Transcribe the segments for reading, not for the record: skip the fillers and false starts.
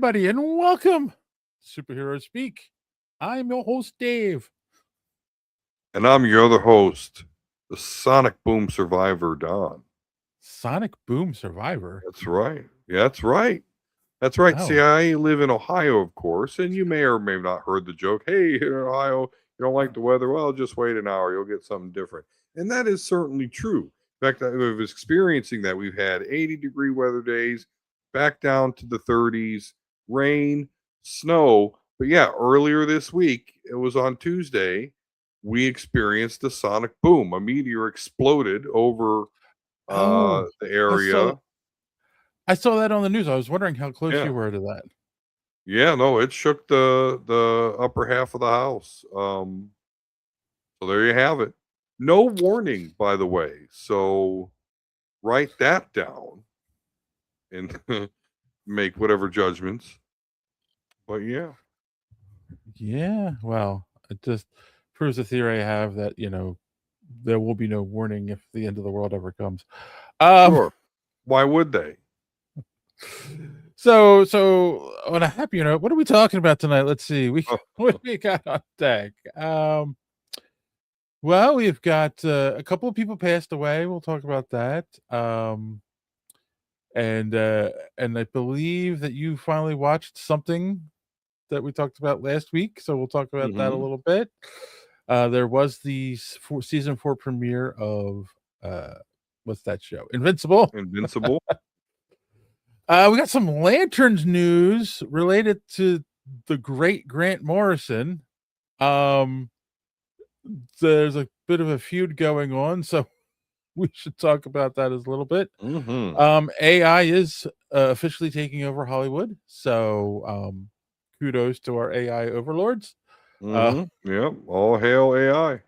everybody, and welcome to Superhero Speak. I'm your host, Dave. And I'm your other host, the Sonic Boom survivor, Don. Sonic Boom Survivor. That's right. Yeah, that's right. That's right. See, Oh, I live in Ohio, of course, and you may or may not heard the joke. Hey, here in Ohio, you don't like the weather? Well, just wait an hour. You'll get something different. And that is certainly true. In fact, I was experiencing that. We've had 80-degree weather days, back down to the 30s, rain, snow. But yeah, earlier this week, it was on Tuesday, we experienced a sonic boom. A meteor exploded over oh, the I saw. area. I saw that on the news. I was wondering how close Yeah. you were to that. Yeah, no, it shook the upper half of the house. So there you have it. No warning, by the way. So write that down and make whatever judgments. But yeah, Yeah, well, it just proves the theory I have that there will be no warning if the end of the world ever comes. Um, sure. Why would they? so on a happier note, what are we talking about tonight? Let's see. Oh, What we got on deck? Well, we've got a couple of people passed away. We'll talk about that. And I believe that you finally watched something that we talked about last week, so we'll talk about that a mm-hmm. little bit. There was the season 4 premiere of what's that show? Invincible. Invincible. We got some Lanterns news related to the great Grant Morrison. Um, there's a bit of a feud going on, so we should talk about that as a little bit. Mm-hmm. AI is officially taking over Hollywood, so kudos to our AI overlords. Mm-hmm. Yep. All hail AI.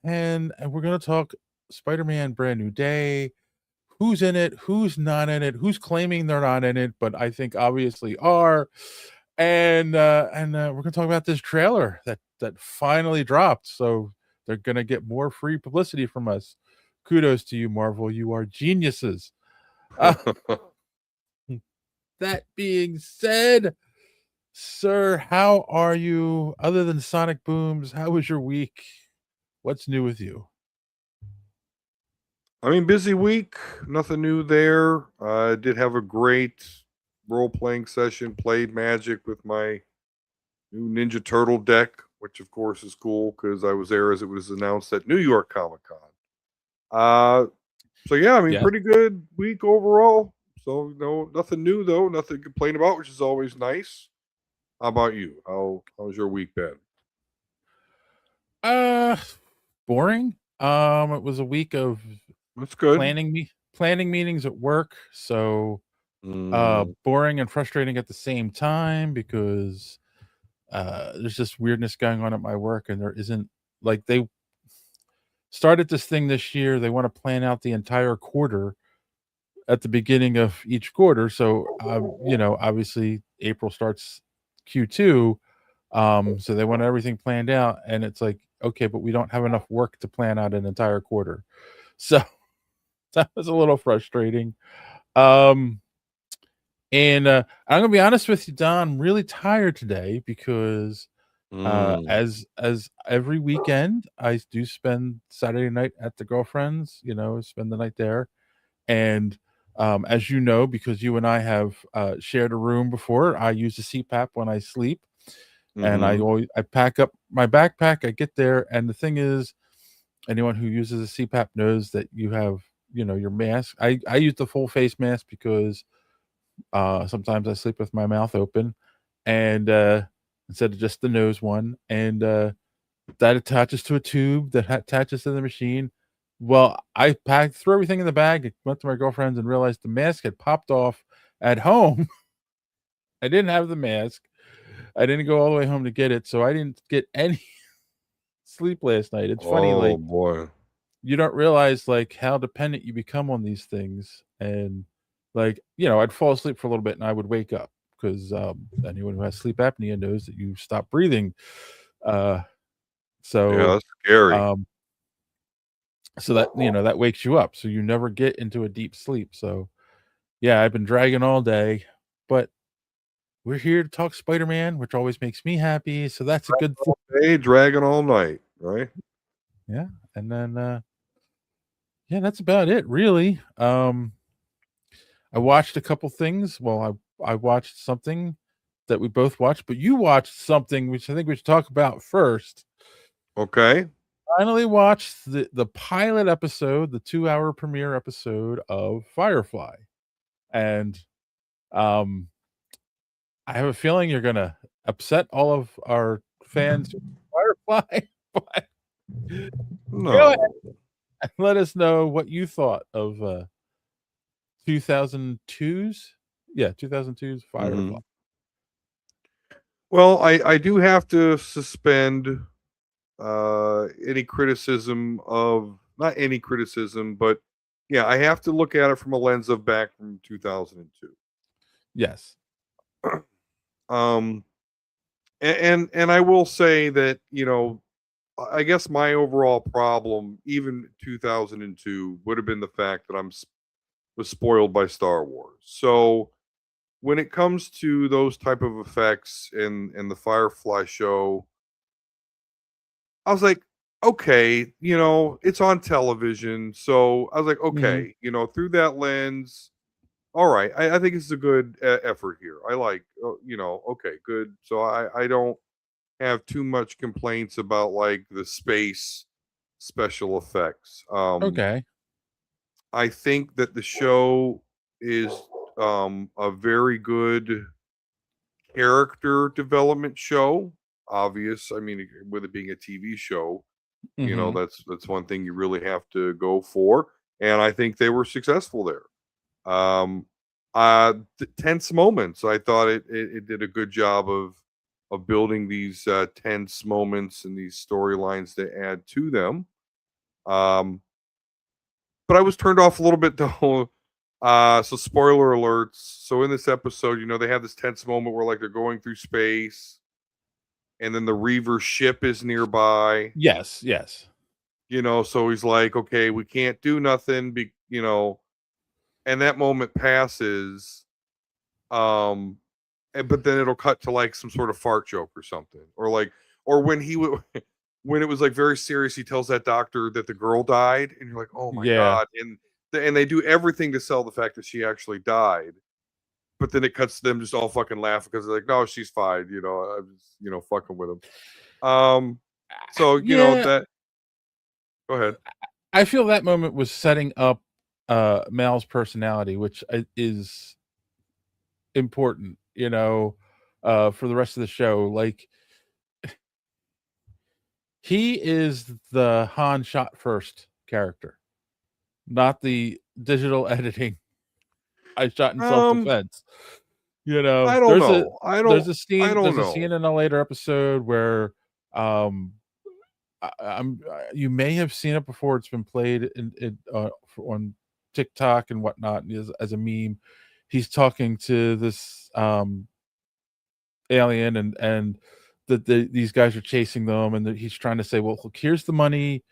And we're going to talk Spider-Man Brand New Day. Who's in it? Who's not in it? Who's claiming they're not in it, but I think obviously are. And we're going to talk about this trailer that finally dropped. So they're going to get more free publicity from us. Kudos to you, Marvel. You are geniuses. That being said, sir, how are you? Other than Sonic Booms, how was your week? What's new with you? I mean, busy week. Nothing new there. I did have a great role playing session. Played Magic with my new Ninja Turtle deck, which of course is cool because I was there as it was announced at New York Comic Con. So yeah, I mean, Yeah. pretty good week overall. So no, nothing new though, nothing to complain about, which is always nice. How about you? How's your week been? Uh Boring. It was a week of That's good. planning meetings at work, so Mm, boring and frustrating at the same time because there's just weirdness going on at my work, and there isn't, like, they started this thing this year. They want to plan out the entire quarter at the beginning of each quarter. So obviously April starts Q2. So they want everything planned out, and it's like, okay, but we don't have enough work to plan out an entire quarter. So that was a little frustrating. Um, and I'm gonna be honest with you, Don. I'm really tired today because mm, as every weekend I do spend Saturday night at the girlfriend's. Spend the night there, and as you know, because you and I have shared a room before, I use a CPAP when I sleep, and mm-hmm. I pack up my backpack. I get there, and the thing is, anyone who uses a CPAP knows that you have, your mask. I use the full face mask because sometimes I sleep with my mouth open, and instead of just the nose one, and that attaches to a tube that attaches to the machine. Well, I threw everything in the bag, went to my girlfriend's, and realized the mask had popped off at home. I didn't have the mask. I didn't go all the way home to get it, so I didn't get any sleep last night. It's funny, Oh like, boy. you don't realize, like, how dependent you become on these things. And, like, I'd fall asleep for a little bit and I would wake up because anyone who has sleep apnea knows that you stop breathing. Uh, Yeah, so that's scary. um, that wakes you up, so you never get into a deep sleep. So yeah, I've been dragging all day, but we're here to talk Spider-Man, which always makes me happy. So that's a good thing. Hey, dragon all night, right? Yeah. And then yeah, that's about it, really. I watched a couple things. Well, I watched something that we both watched, but you watched something which I think we should talk about first. Okay. Finally watched the pilot episode, the 2-hour premiere episode of Firefly. And um I have a feeling you're gonna upset all of our fans with Firefly, but go ahead No. and let us know what you thought of 2002's 2002's Firefly. Hmm. Well, I do have to suspend any criticism of, not any criticism, but yeah, I have to look at it from a lens of back from 2002. Yes. um and I will say that, I guess my overall problem, even 2002, would have been the fact that was spoiled by Star Wars. So when it comes to those type of effects in the Firefly show, I was like, okay, it's on television. So I was like, Mhm. okay, through that lens, all right, I think it's a good effort here. I like, okay, good. So I don't have too much complaints about like the space special effects. Okay. I think that the show is a very good character development show. Obvious, I mean, with it being a TV show, Mhm. that's one thing you really have to go for, and I think they were successful there. Um, Tense moments. I thought it did a good job of building these tense moments and these storylines to add to them. Um, but I was turned off a little bit though. So spoiler alerts. So in this episode, they have this tense moment where like they're going through space, and then the Reaver ship is nearby. Yes, yes. So he's like, okay, we can't do nothing, and that moment passes. Um, but then it'll cut to like some sort of fart joke or something, or like, or when he would, when it was like very serious, he tells that doctor that the girl died, and you're like, oh my Yeah. god, and they do everything to sell the fact that she actually died, but then it cuts to them just all fucking laughing because they're like, no, she's fine, I was, fucking with him. So Yeah, that. Go ahead. I feel that moment was setting up Mal's personality, which is important, for the rest of the show. Like he is the Han shot first character, not the digital editing I shot in Um, self-defense. I don't know. I don't There's a scene know. in a later episode where um you may have seen it before. It's been played on TikTok and whatnot as a meme. He's talking to this alien, and these guys are chasing them, and he's trying to say, "Well, look, here's the money.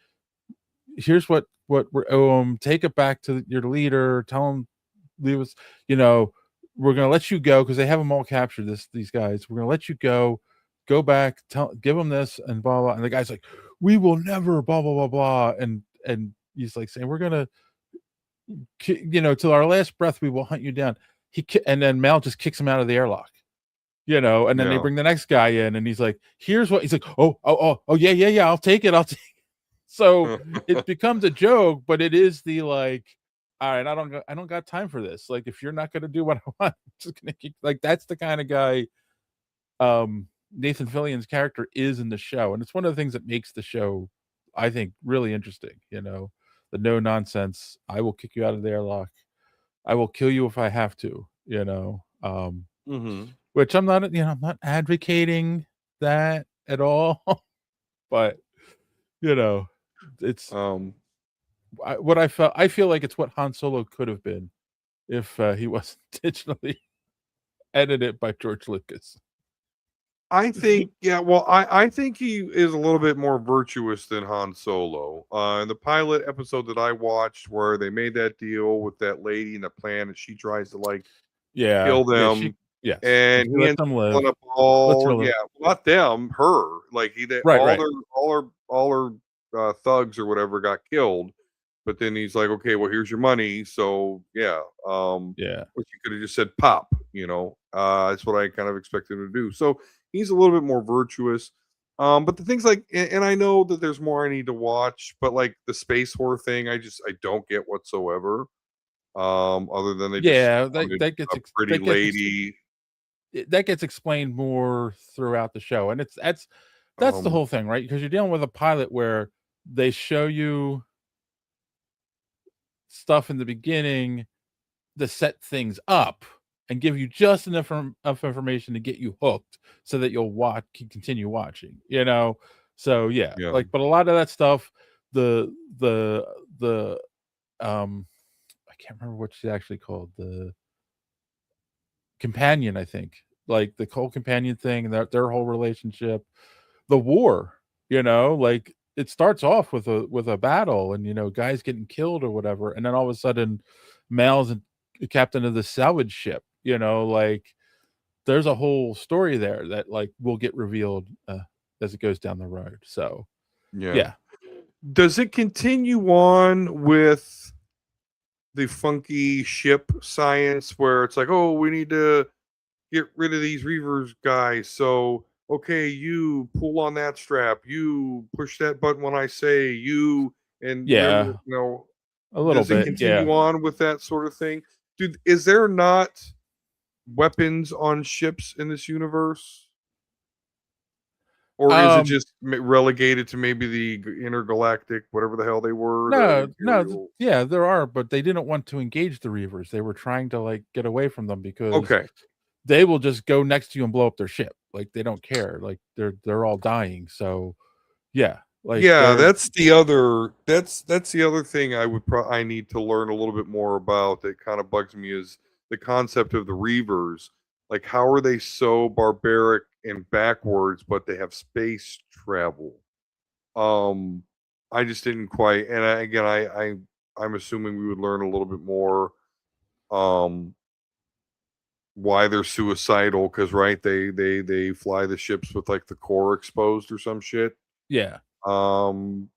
Here's what we're owe 'em. Take it back to your leader. Tell him leave us. You know, we're gonna let you go because they have them all captured. These guys. We're gonna let you go. Go back. Give them this and blah blah." And the guy's like, "We will never blah blah blah blah." And he's like saying, "We're gonna, till our last breath, we will hunt you down." And then Mal just kicks him out of the airlock. And then they Yeah. bring the next guy in, and he's like, "Here's what." He's like, "Oh, yeah, yeah, yeah. I'll take it. I'll take." So it becomes a joke, but it is the like, all right, I don't got time for this. Like, if you're not gonna do what I want, I'm just gonna keep like that's the kind of guy Nathan Fillion's character is in the show. And it's one of the things that makes the show, I think, really interesting, the no nonsense. I will kick you out of the airlock. I will kill you if I have to, Hmm. which I'm not advocating that at all, but you know, it's Um, what I feel like it's what Han Solo could have been if he wasn't digitally edited by George Lucas. I think, yeah, well, I think he is a little bit more virtuous than Han Solo. In the pilot episode that I watched, where they made that deal with that lady in the plan, and she tries to like Yeah, kill yeah, she them. Yes, and and she he lets ends them up killing live. up Lets her all, live. yeah, not them, her. Like he did Right, right. all her thugs or whatever got killed. But then he's like, okay, well, here's your money. So yeah, Yeah. which he could have just said pop, that's what I kind of expected him to do. So he's a little bit more virtuous. But the things like, and I know that there's more I need to watch, but like the space horror thing, I don't get whatsoever. Other than they just Yeah, wanted a pretty lady. that gets explained more throughout the show, and that's the Um, whole thing, right? Because you're dealing with a pilot where they show you stuff in the beginning to set things up and give you just enough information to get you hooked so that you'll continue watching, So yeah, yeah, like, but a lot of that stuff, the the the um I can't remember what she's actually called, the companion, I think, like the whole companion thing and their whole relationship, the war, like it starts off with a battle and guys getting killed or whatever, and then all of a sudden Mal's and captain of the salvage ship, like there's a whole story there that like will get revealed as it goes down the road. So yeah. yeah. Does it continue on with the funky ship science where it's like, oh, we need to get rid of these reavers guys? So, okay, you pull on that strap, you push that button when I say you, and wherever, Yeah, a little does it bit, yeah. continue on with that sort of thing? Dude, is there not weapons on ships in this universe? Or is it um just relegated to maybe the intergalactic, whatever the hell they were, the no, imperial? yeah, there are, but they didn't want to engage the reavers. They were trying to like get away from them because Okay. they will just go next to you and blow up their ship. Like they don't care. Like they're all dying. So yeah, like Yeah, they're that's the other thing I need to learn a little bit more about that kind of bugs me is the concept of the Reavers. Like how are they so barbaric and backwards, but they have space travel? Um, I just didn't quite, and I'm assuming we would learn a little bit more um why they're suicidal because right they fly the ships with like the core exposed or some shit. yeah. um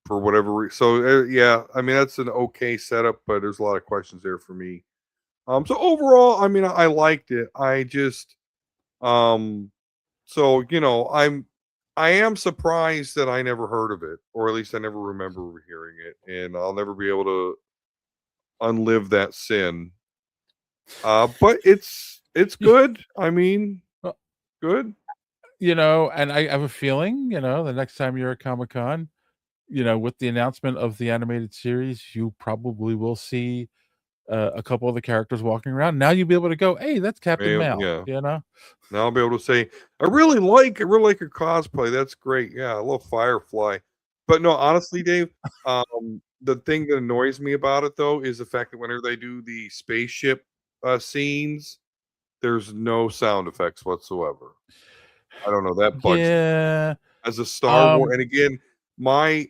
for whatever so yeah, I mean that's an okay setup, but there's a lot of questions there for me. So overall, I mean, I liked it. I just um so I am surprised that I never heard of it, or at least I never remember hearing it, and I'll never be able to unlive that sin. But it's good. I mean, Well, good. and I have a feeling, the next time you're at Comic-Con, with the announcement of the animated series, you probably will see a couple of the characters walking around. Now you'll be able to go, "Hey, that's Captain Mal," Yeah. Now I'll be able to say, I really like your cosplay. That's great. Yeah, I love Firefly. But no, honestly, Dave, the thing that annoys me about it though is the fact that whenever they do the spaceship scenes, there's no sound effects whatsoever. I don't know. That bugs me. Yeah. As a Star Wars, Um, and again, my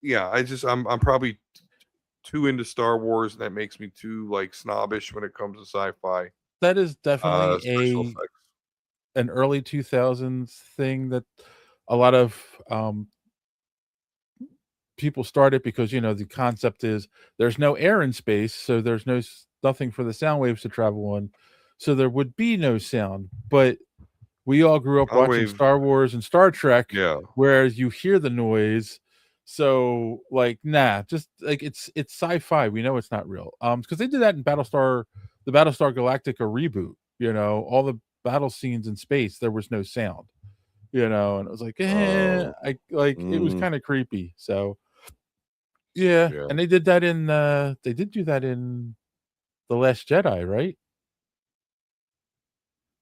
yeah, I'm probably too into Star Wars, and that makes me too like snobbish when it comes to sci-fi that is definitely special effects. an early 2000s thing that a lot of people started because the concept is there's no air in space, so there's nothing for the sound waves to travel on, so there would be no sound. But we all grew up watching Soundwave, Star Wars and Star Trek, yeah. whereas you hear the noise. So like, nah, just like it's sci-fi. We know it's not real. Because they did that in the Battlestar Galactica reboot. All the battle scenes in space, there was no sound. And it was like, Oh, I like it was mm, kind of creepy. So yeah, yeah. and they did do that in The Last Jedi, right?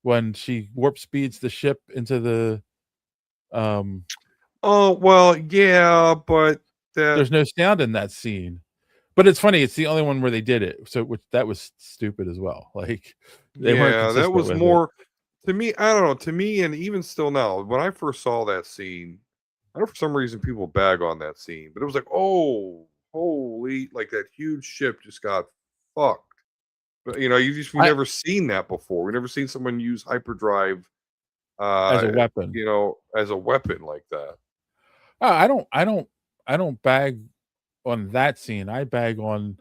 When she warp speeds the ship into the um Oh well, yeah, but that there's no sound in that scene. But it's funny, it's the only one where they did it. So which that was stupid as well. Like they weren't yeah, that consistent was with it. more to me. I don't know. To me, and even still now, when I first saw that scene, I know for some reason people bag on that scene, but it was like, oh, holy, like that huge ship just got fucked. But we've I never seen that before. We've never seen someone use hyperdrive, as a weapon. as a weapon like that. I don't bag on that scene. I bag on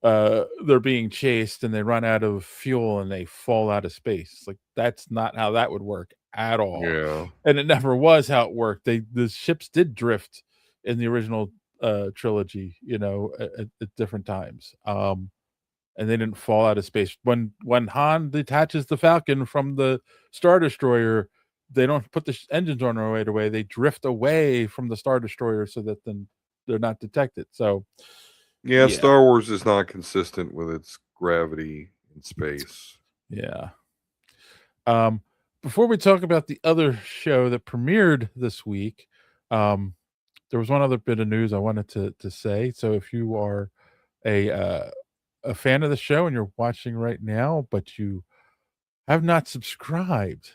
they're being chased and they run out of fuel and they fall out of space. Like that's not how that would work at all. Yeah. And it never was how it worked. The ships did drift in the original trilogy, at different times. And they didn't fall out of space. When Han detaches the Falcon from the Star Destroyer, they don't put the engines on right away. They drift away from the Star Destroyer so that then they're not detected. So Yeah, yeah, Star Wars is not consistent with its gravity in space. yeah. Um, Before we talk about the other show that premiered this week, um, there was one other bit of news I wanted to say. So if you are a uh, a fan of the show and you're watching right now, but you have not subscribed,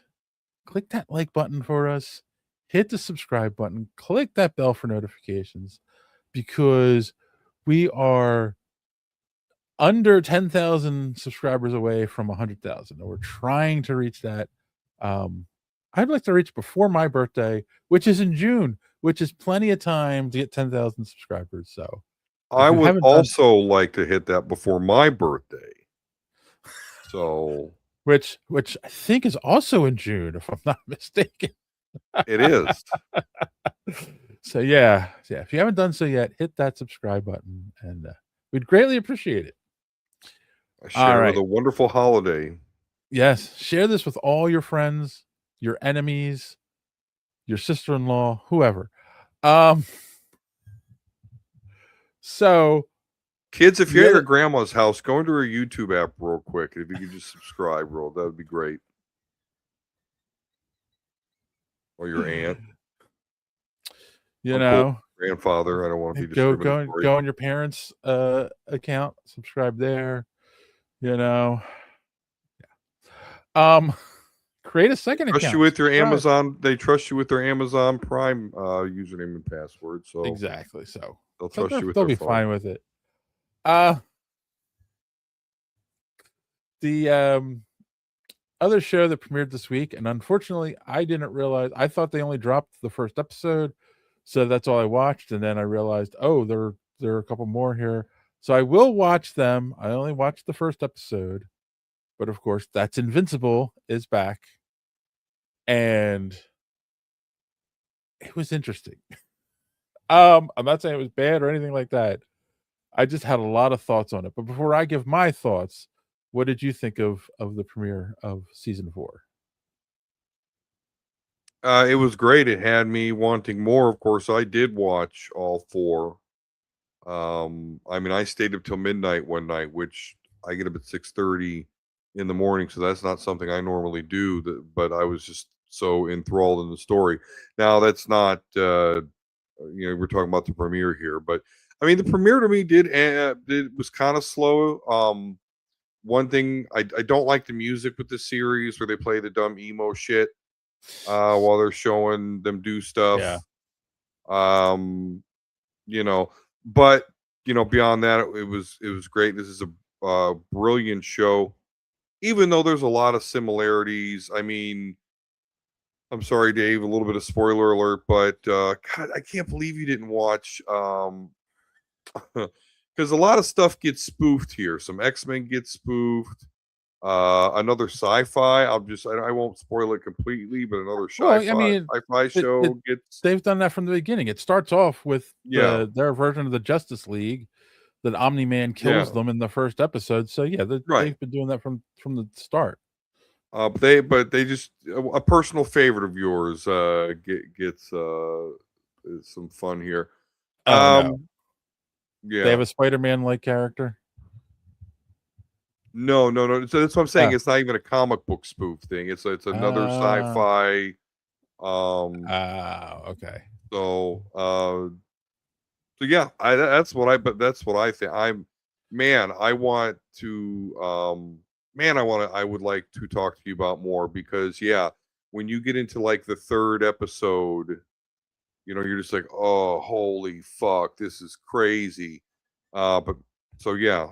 click that like button for us. Hit the subscribe button. Click that bell for notifications because we are under 10,000 subscribers away from 100,000. And we're trying to reach that. Um, I'd like to reach before my birthday, which is in June, which is plenty of time to get 10,000 subscribers. So I if you would haven't done, also like to hit that before my birthday. So which I think is also in June, if I'm not mistaken. it is. So yeah, if you haven't done so yet, hit that subscribe button, and we'd greatly appreciate it. I All share right. the wonderful holiday. Yes, share this with all your friends, your enemies, your sister-in-law, whoever. Um, so Kids, if you're the at your other grandma's house, go into her YouTube app real quick. If you could just subscribe, that would be great. Or your aunt, you uncle, know, grandfather. I don't want to be go go discriminatory. go on your parents' account, subscribe there, you know. Um, create a second Trust you account, with your subscribe. Amazon. They trust you with their Amazon Prime username and password, so Exactly. So they'll so trust you with they'll their be phone. fine with it. Uh the other show that premiered this week, and unfortunately I didn't realize, I thought they only dropped the first episode, so that's all I watched, and then I realized, oh, there are a couple more here. So I will watch them. I only watched the first episode, but of course that's Invincible is back, and it was interesting. I'm not saying it was bad or anything like that. I just had a lot of thoughts on it. But before I give my thoughts, what did you think of the premiere of season 4? It was great. It had me wanting more. Of course, I did watch all four. I mean, I stayed up till midnight one night, which I get up at 6:30 in the morning, so that's not something I normally do. But I was just so enthralled in the story. Now, that's not, we're talking about the premiere here, but I mean, the premiere to me did was kind of slow. One thing I don't like the music with the series where they play the dumb emo shit while they're showing them do Yeah. stuff. Um, you know, but beyond that, it was great. This is a brilliant show, even though there's a lot of similarities. I mean, I'm sorry, Dave, a little bit of spoiler alert, but God, I can't believe you didn't watch because a lot of stuff gets spoofed here. Some X-Men gets spoofed. Another sci-fi. I won't spoil it completely, but another Well, I sci-fi mean, sci-fi it show gets. they've done that from the beginning. It starts off with Yeah, their version of the Justice League that Omni-Man kills yeah, them in the first episode. So yeah, right. they've been doing that from the start. But they just a personal favorite of yours gets some fun here. Oh no. Um, They yeah, have a Spider-Man like character? no, no, no. So that's what I'm saying. Oh. It's not even a comic book spoof thing. It's another Uh, sci-fi. Um, okay. so yeah, that's what I think. Man, I want to I would like to talk to you about more because yeah, when you get into like the third episode, you're just like, oh, holy fuck, this is crazy. But so yeah,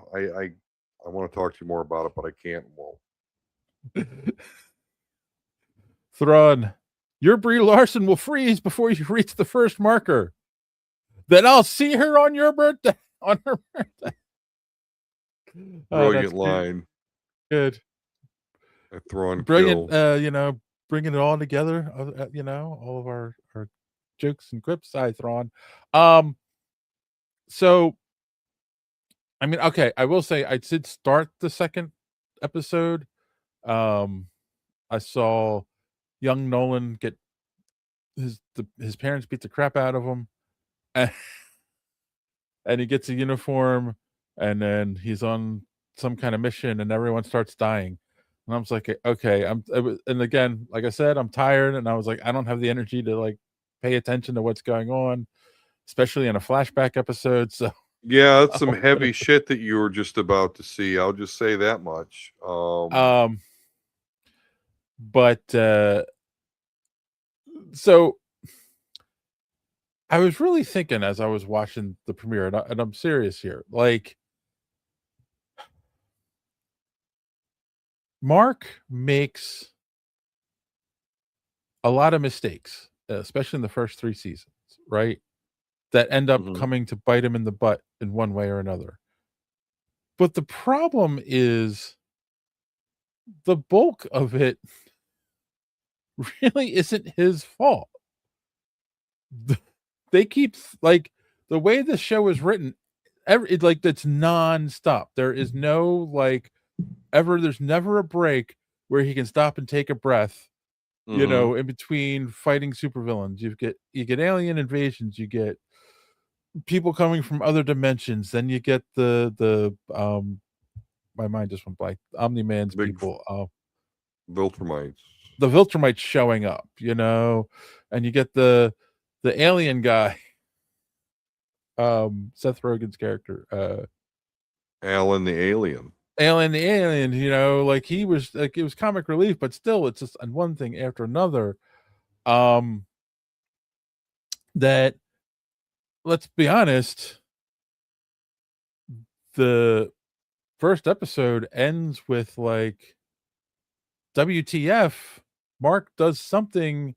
I want to talk to you more about it, but I can't. Well, Thrawn, your Brie Larson will freeze before you reach the first marker. Then I'll see her on your birthday. On her birthday. Oh, that's brilliant line. good. A Thrawn Brilliant. kill. Bringing it all together. All of our jokes and quips. I Thrawn. So, I mean, okay, I will say I did start the second episode. I saw young Nolan get his parents beat the crap out of him, and, and he gets a uniform, and then he's on some kind of mission, and everyone starts dying. And I was like, okay, and again, like I said, I'm tired, and I was like, I don't have the energy to like pay attention to what's going on, especially in a flashback episode. So Yeah, that's some heavy shit that you were just about to see. I'll just say that much. But so I was really thinking as I was watching the premiere, and I'm serious here, like Mark makes a lot of mistakes, especially in the first 3 seasons, right? That end up coming to bite him in the butt in one way or another. But the problem is the bulk of it really isn't his fault. They keep like the way the show is written, like that's nonstop. There is no like there's never a break where he can stop and take a breath. In between fighting supervillains, you get alien invasions, you get people coming from other dimensions, then you get the my mind just went blank. Omni-Man's people, Viltrumites. The Viltrumites showing up, and you get the alien guy, Seth Rogen's character, Alan the alien. Alien the alien, like he was like it was comic relief, but still it's just one thing after another. That let's be honest, the first episode ends with like WTF, Mark does something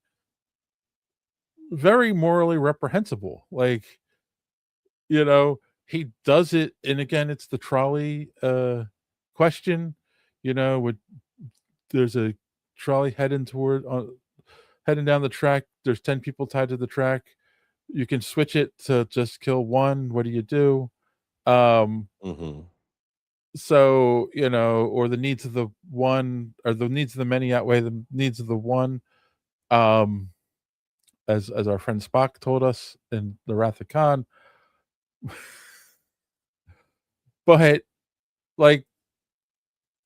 very morally reprehensible. Like, he does it, and again, it's the trolley question, there's a trolley heading down the track. There's 10 people tied to the track. You can switch it to just kill one. What do you do? So, or the needs of the one or the needs of the many outweigh the needs of the one. As our friend Spock told us in The Wrath of Khan. But like,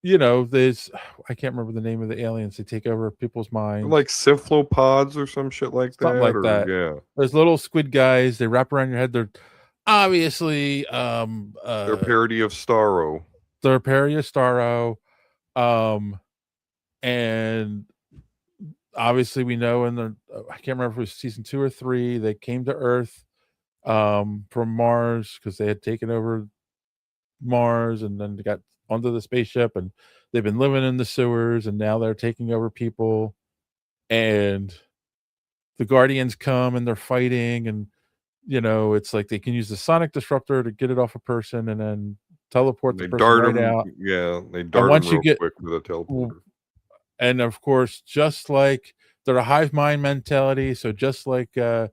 there's I can't remember the name of the aliens. They take over people's minds. Like cephalopods or some shit like Something that. like that. Yeah. There's little squid guys, they wrap around your head. They're obviously they're a parody of Starro. They're a parody of Starro. And obviously we know I can't remember if it was season 2 or 3, they came to Earth from Mars because they had taken over Mars, and then they got onto the spaceship, and they've been living in the sewers, and now they're taking over people, and the Guardians come and they're fighting, and it's like they can use the sonic disruptor to get it off a person and then teleport the person right out. Yeah, they dart them real quick with a teleporter. And of course, just like they're a hive mind mentality, so just like the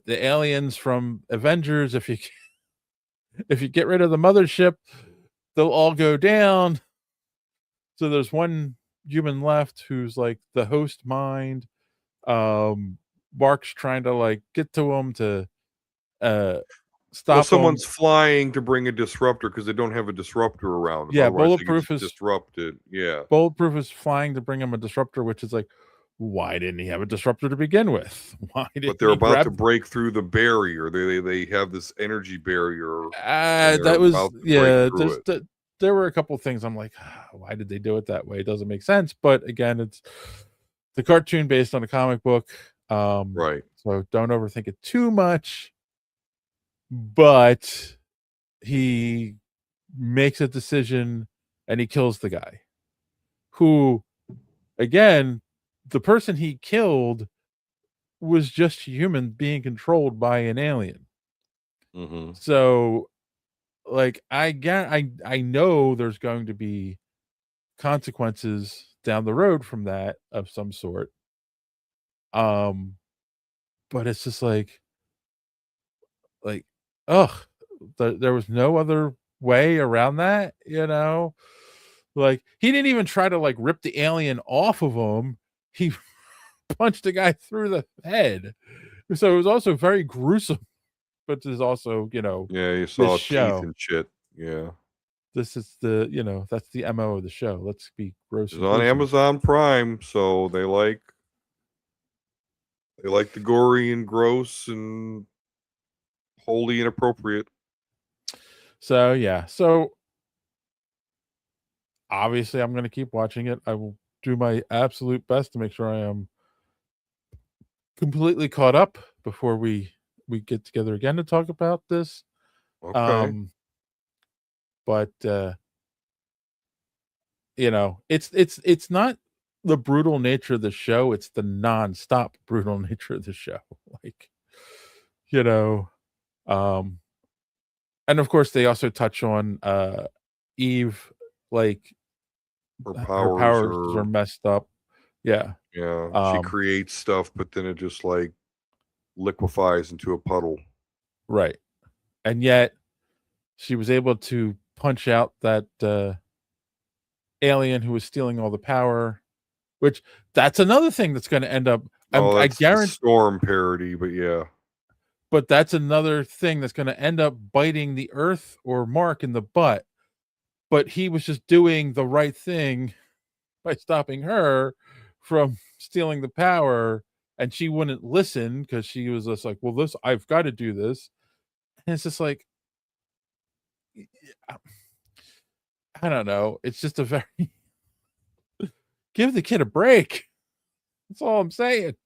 aliens from Avengers, if you get rid of the mothership, they'll all go down. So there's one human left who's like the host mind. Mark's trying to like get to him to stop. Well, someone's flying to bring a disruptor because they don't have a disruptor around. Yeah, Bulletproof is disrupted. Yeah, Bulletproof is flying to bring him a disruptor, which is like, why didn't he have a disruptor to begin with? Why did? But they're about to break through the barrier. They have this energy barrier. That was there were a couple of things I'm like, why did they do it that way? It doesn't make sense. But again, it's the cartoon based on a comic book, right? So don't overthink it too much. But he makes a decision and he kills the guy who, again, the person he killed was just human being controlled by an alien. Mm-hmm. So, like, I know there's going to be consequences down the road from that of some sort. Um, but it's just like, ugh, there was no other way around that, you know? Like, he didn't even try to, like, rip the alien off of him. He punched the guy through the head. So it was also very gruesome, but there's also, Yeah, you this saw teeth show. and shit. Yeah. This is that's the MO of the show. Let's be gross It's and on gruesome. Amazon Prime, so they like the gory and gross and wholly inappropriate. So, yeah. So, obviously, I'm gonna keep watching it. I will do my absolute best to make sure I am completely caught up before we get together again to talk about this. Okay. Um, but it's not the brutal nature of the show, it's the nonstop brutal nature of the show. Like, you know, um, and of course they also touch on Eve, like Her her powers powers are are, messed up. Yeah. yeah, she Um, creates stuff, but then it just like liquefies into a puddle. right. And yet she was able to punch out that alien who was stealing all the power, which that's another thing that's going to end up. Oh, I that's the guarantee, Storm parody, but yeah. but that's another thing that's going to end up biting the Earth or Mark in the butt. But he was just doing the right thing by stopping her from stealing the power, and she wouldn't listen because she was just like, "Well, this I've got to do this," and it's just like, I don't know. It's just a very give the kid a break. That's all I'm saying.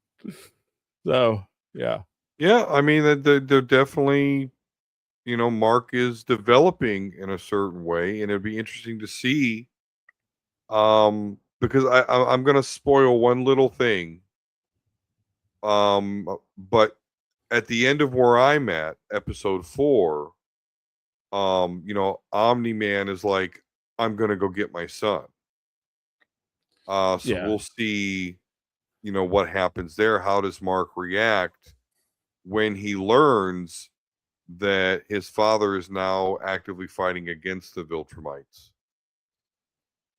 So, yeah. Yeah, I mean, they're definitely, Mark is developing in a certain way, and it'd be interesting to see. Because I'm gonna spoil one little thing. But at the end of where I'm at, episode 4, Omni Man is like, I'm gonna go get my son. So Yeah. we'll see, what happens there. How does Mark react when he learns that his father is now actively fighting against the Viltrumites?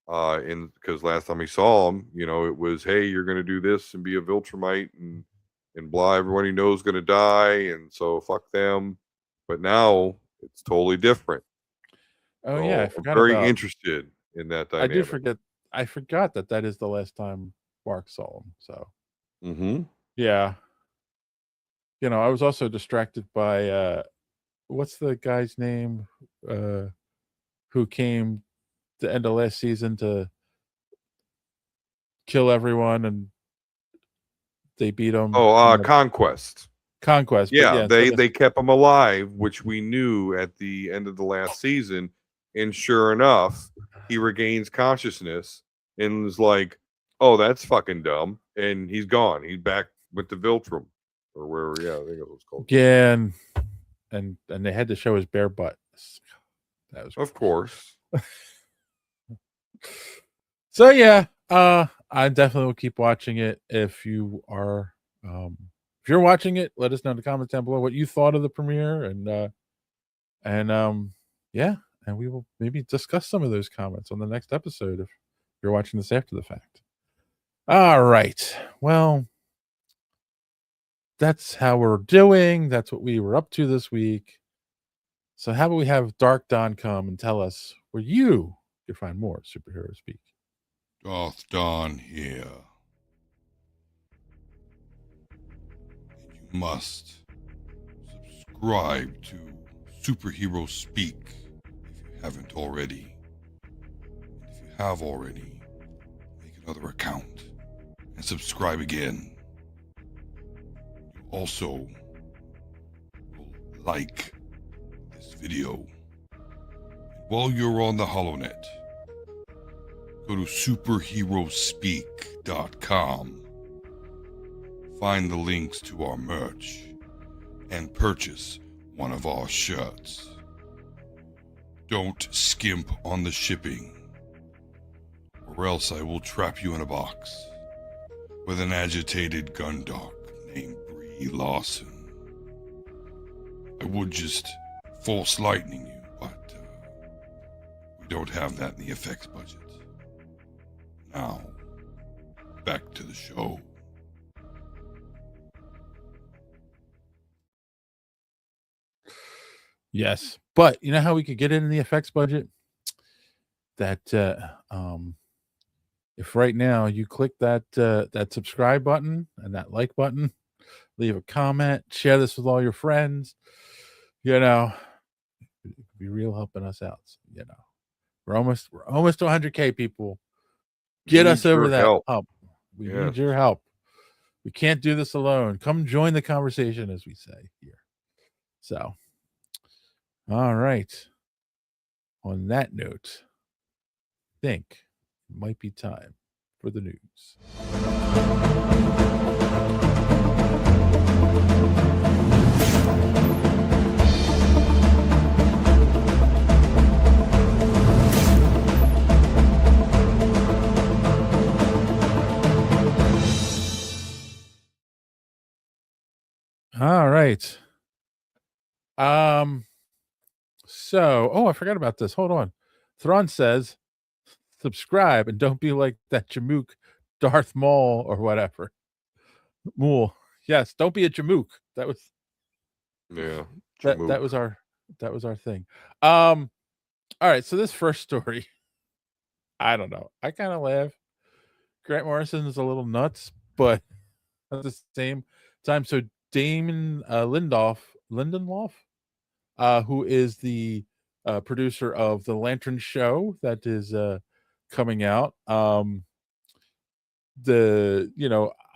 And because last time he saw him, it was, hey, you're going to do this and be a Viltrumite and blah. Everyone he knows is going to die, and so fuck them. But now it's totally different. Oh, yeah, I So I'm forgot very about interested in that I did dynamic. forget I forgot that that is the last time Mark saw him, so, Hmm. yeah. I was also distracted by, what's the guy's name, uh, who came the end of last season to kill everyone, and they beat him Oh, in the Conquest. Conquest, but Yeah, yeah, they instead of they kept him alive, which we knew at the end of the last season. And sure enough, he regains consciousness and is like, "Oh, that's fucking dumb," and he's gone. He's back with the Viltrum or wherever. Yeah, I think it was called Viltrum. yeah, and they had to show his bare butt. That was Of gross. course. So, yeah, I definitely will keep watching it. If you're watching it, let us know in the comments down below what you thought of the premiere, and yeah, and we will maybe discuss some of those comments on the next episode if you're watching this after the fact. All right. Well, that's how we're doing. That's what we were up to this week. So how about we have Dark Don come and tell us where you can find more superhero speak? Darth Dawn here. And you must subscribe to Superhero Speak if you haven't already. And if you have already, make another account and subscribe again. You also will like this video and while you're on the HoloNet, go to superheroespeak.com, find the links to our merch, and purchase one of our shirts. Don't skimp on the shipping, or else I will trap you in a box with an agitated gundog named Brie Larson. I would just force lightning you, but we don't have that in the effects budget. Now, back to the show. Yes, but you know how we could get it in the effects budget? That if right now you click that that subscribe button and that like button, leave a comment, share this with all your friends, you know, it could be real helping us out. You know, we're almost to 100K people. Get us over that hump. We need your help. We can't do this alone. Come join the conversation, as we say here. So, all right. On that note, I think it might be time for the news. All right. So, I forgot about this. Hold on. Thrawn says, subscribe and don't be like that Jamook Darth Maul or whatever. Mool. Yes, don't be a Jamook. That was that was our thing. All right, so this first story, I don't know. I kind of laugh. Grant Morrison is a little nuts, but at the same time, so Damon Lindelof, who is the producer of the Lantern show that is coming out.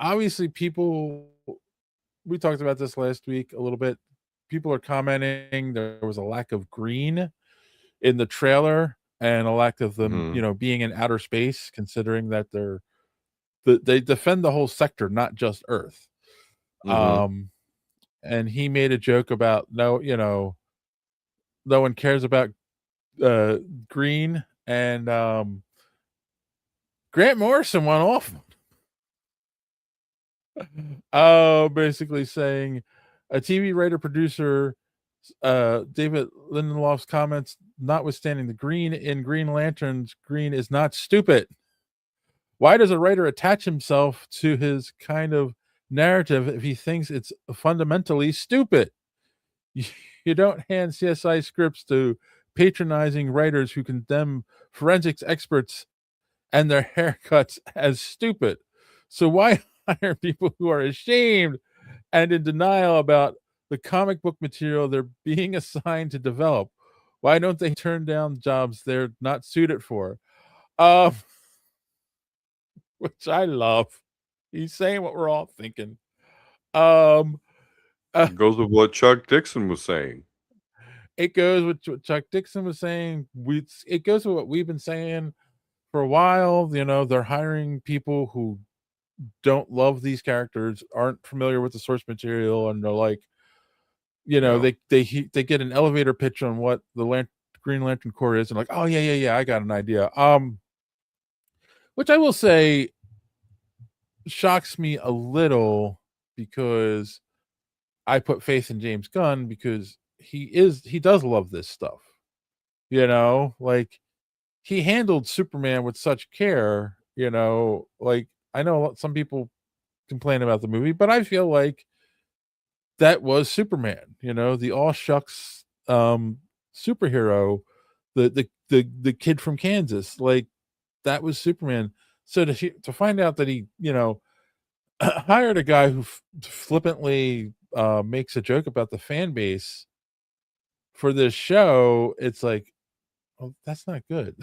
Obviously people, we talked about this last week a little bit. People are commenting there was a lack of green in the trailer and a lack of them, being in outer space, considering that they defend the whole sector, not just Earth. And he made a joke about no one cares about green, and Grant Morrison went off basically saying a TV writer producer David Lindelof's comments notwithstanding, the green in Green Lantern's green is not stupid. Why does a writer attach himself to his kind of narrative if he thinks it's fundamentally stupid? You don't hand CSI scripts to patronizing writers who condemn forensics experts and their haircuts as stupid. So why hire people who are ashamed and in denial about the comic book material they're being assigned to develop? Why don't they turn down jobs they're not suited for? Which I love. He's saying what we're all thinking. It goes with what Chuck Dixon was saying. It goes with what Chuck Dixon was saying. It goes with what we've been saying for a while. They're hiring people who don't love these characters, aren't familiar with the source material, and they're like, they get an elevator pitch on what the Green Lantern Corps is, and like, oh yeah, I got an idea. Which I will say shocks me a little, because I put faith in James Gunn, because he does love this stuff. Like, he handled Superman with such care. Like, I know some people complain about the movie, but I feel like that was Superman. The all shucks superhero, the kid from Kansas. Like, that was Superman. So to find out that he hired a guy who flippantly makes a joke about the fan base for this show, it's like, oh, that's not good.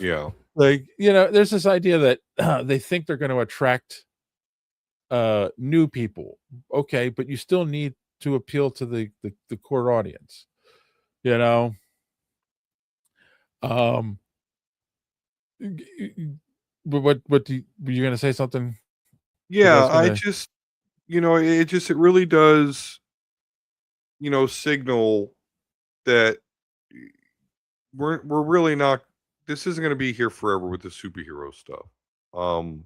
Yeah. Like, there's this idea that they think they're going to attract new people. Okay, but you still need to appeal to the core audience. Um, but what do were you gonna say something? Because I Yeah, was I gonna. just, it really does, signal that we're really not. This isn't going to be here forever with the superhero stuff. Um,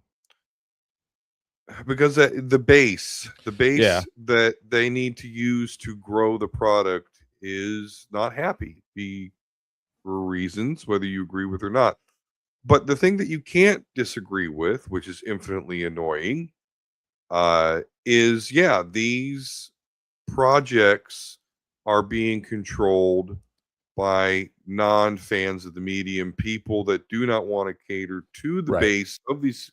because the Yeah, base that they need to use to grow the product is not happy. For reasons, whether you agree with or not. But the thing that you can't disagree with, which is infinitely annoying, is yeah, these projects are being controlled by non-fans of the medium, people that do not want to cater to the right. base of these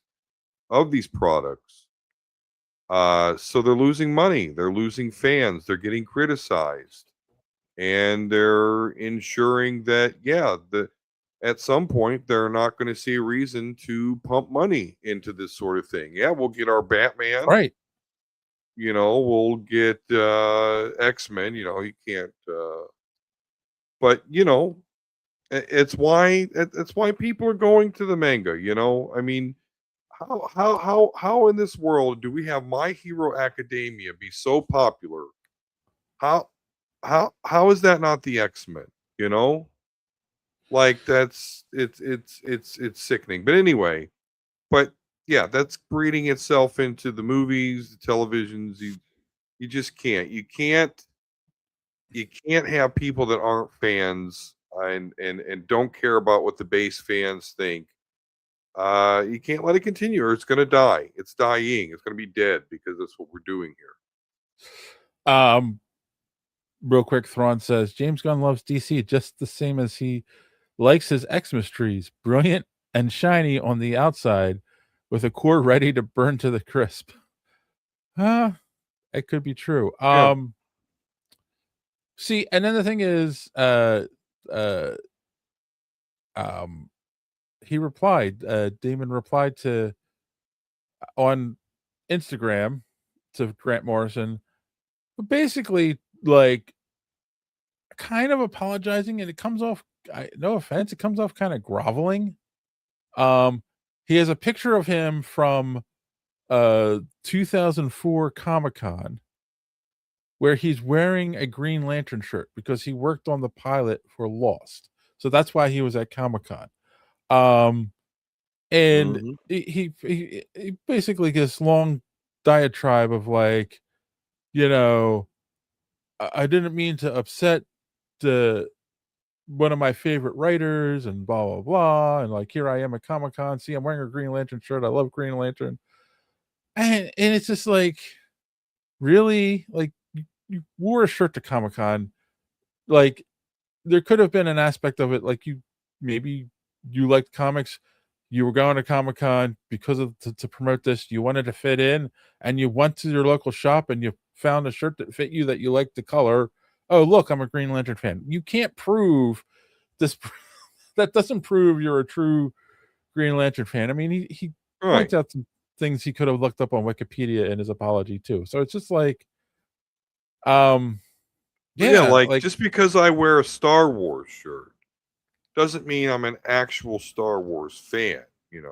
products. So they're losing money, they're losing fans, they're getting criticized, and they're ensuring that yeah, the at some point they're not going to see a reason to pump money into this sort of thing. Yeah, we'll get our Batman, Right. we'll get X-Men, you can't but it's why people are going to the manga, I mean, how in this world do we have My Hero Academia be so popular? How how is that not the X-Men, you know? Like that's it's sickening. But anyway, but yeah, that's breeding itself into the movies, the televisions. You just can't. You can't have people that aren't fans and don't care about what the base fans think. You can't let it continue or it's gonna die. It's dying. It's gonna be dead because that's what we're doing here. Um, real quick, Thrawn says James Gunn loves DC just the same as he likes his Xmas trees, brilliant and shiny on the outside, with a core ready to burn to the crisp. Huh? It could be true. Yeah. See, and then the thing is, uh, um, he replied. Damon replied to on Instagram to Grant Morrison, basically like kind of apologizing, and it comes off. No offense, it comes off kind of groveling. Um, he has a picture of him from 2004 Comic-Con where he's wearing a Green Lantern shirt because he worked on the pilot for Lost. So that's why he was at Comic-Con. Um, and Hmm. he basically gets long diatribe of like, you know, I didn't mean to upset the one of my favorite writers and blah blah blah, and like here I am at Comic Con. See, I'm wearing a Green Lantern shirt. I love Green Lantern, and it's just like really like you wore a shirt to Comic Con. Like there could have been an aspect of it like you maybe you liked comics. You were going to Comic Con because of to promote this. You wanted to fit in, and you went to your local shop and you found a shirt that fit you that you liked the color. Oh, look, I'm a Green Lantern fan. You can't prove this. That doesn't prove you're a true Green Lantern fan. I mean, he Right. points out some things he could have looked up on Wikipedia in his apology too. So it's just like, um, But yeah, yeah, like like just because I wear a Star Wars shirt doesn't mean I'm an actual Star Wars fan.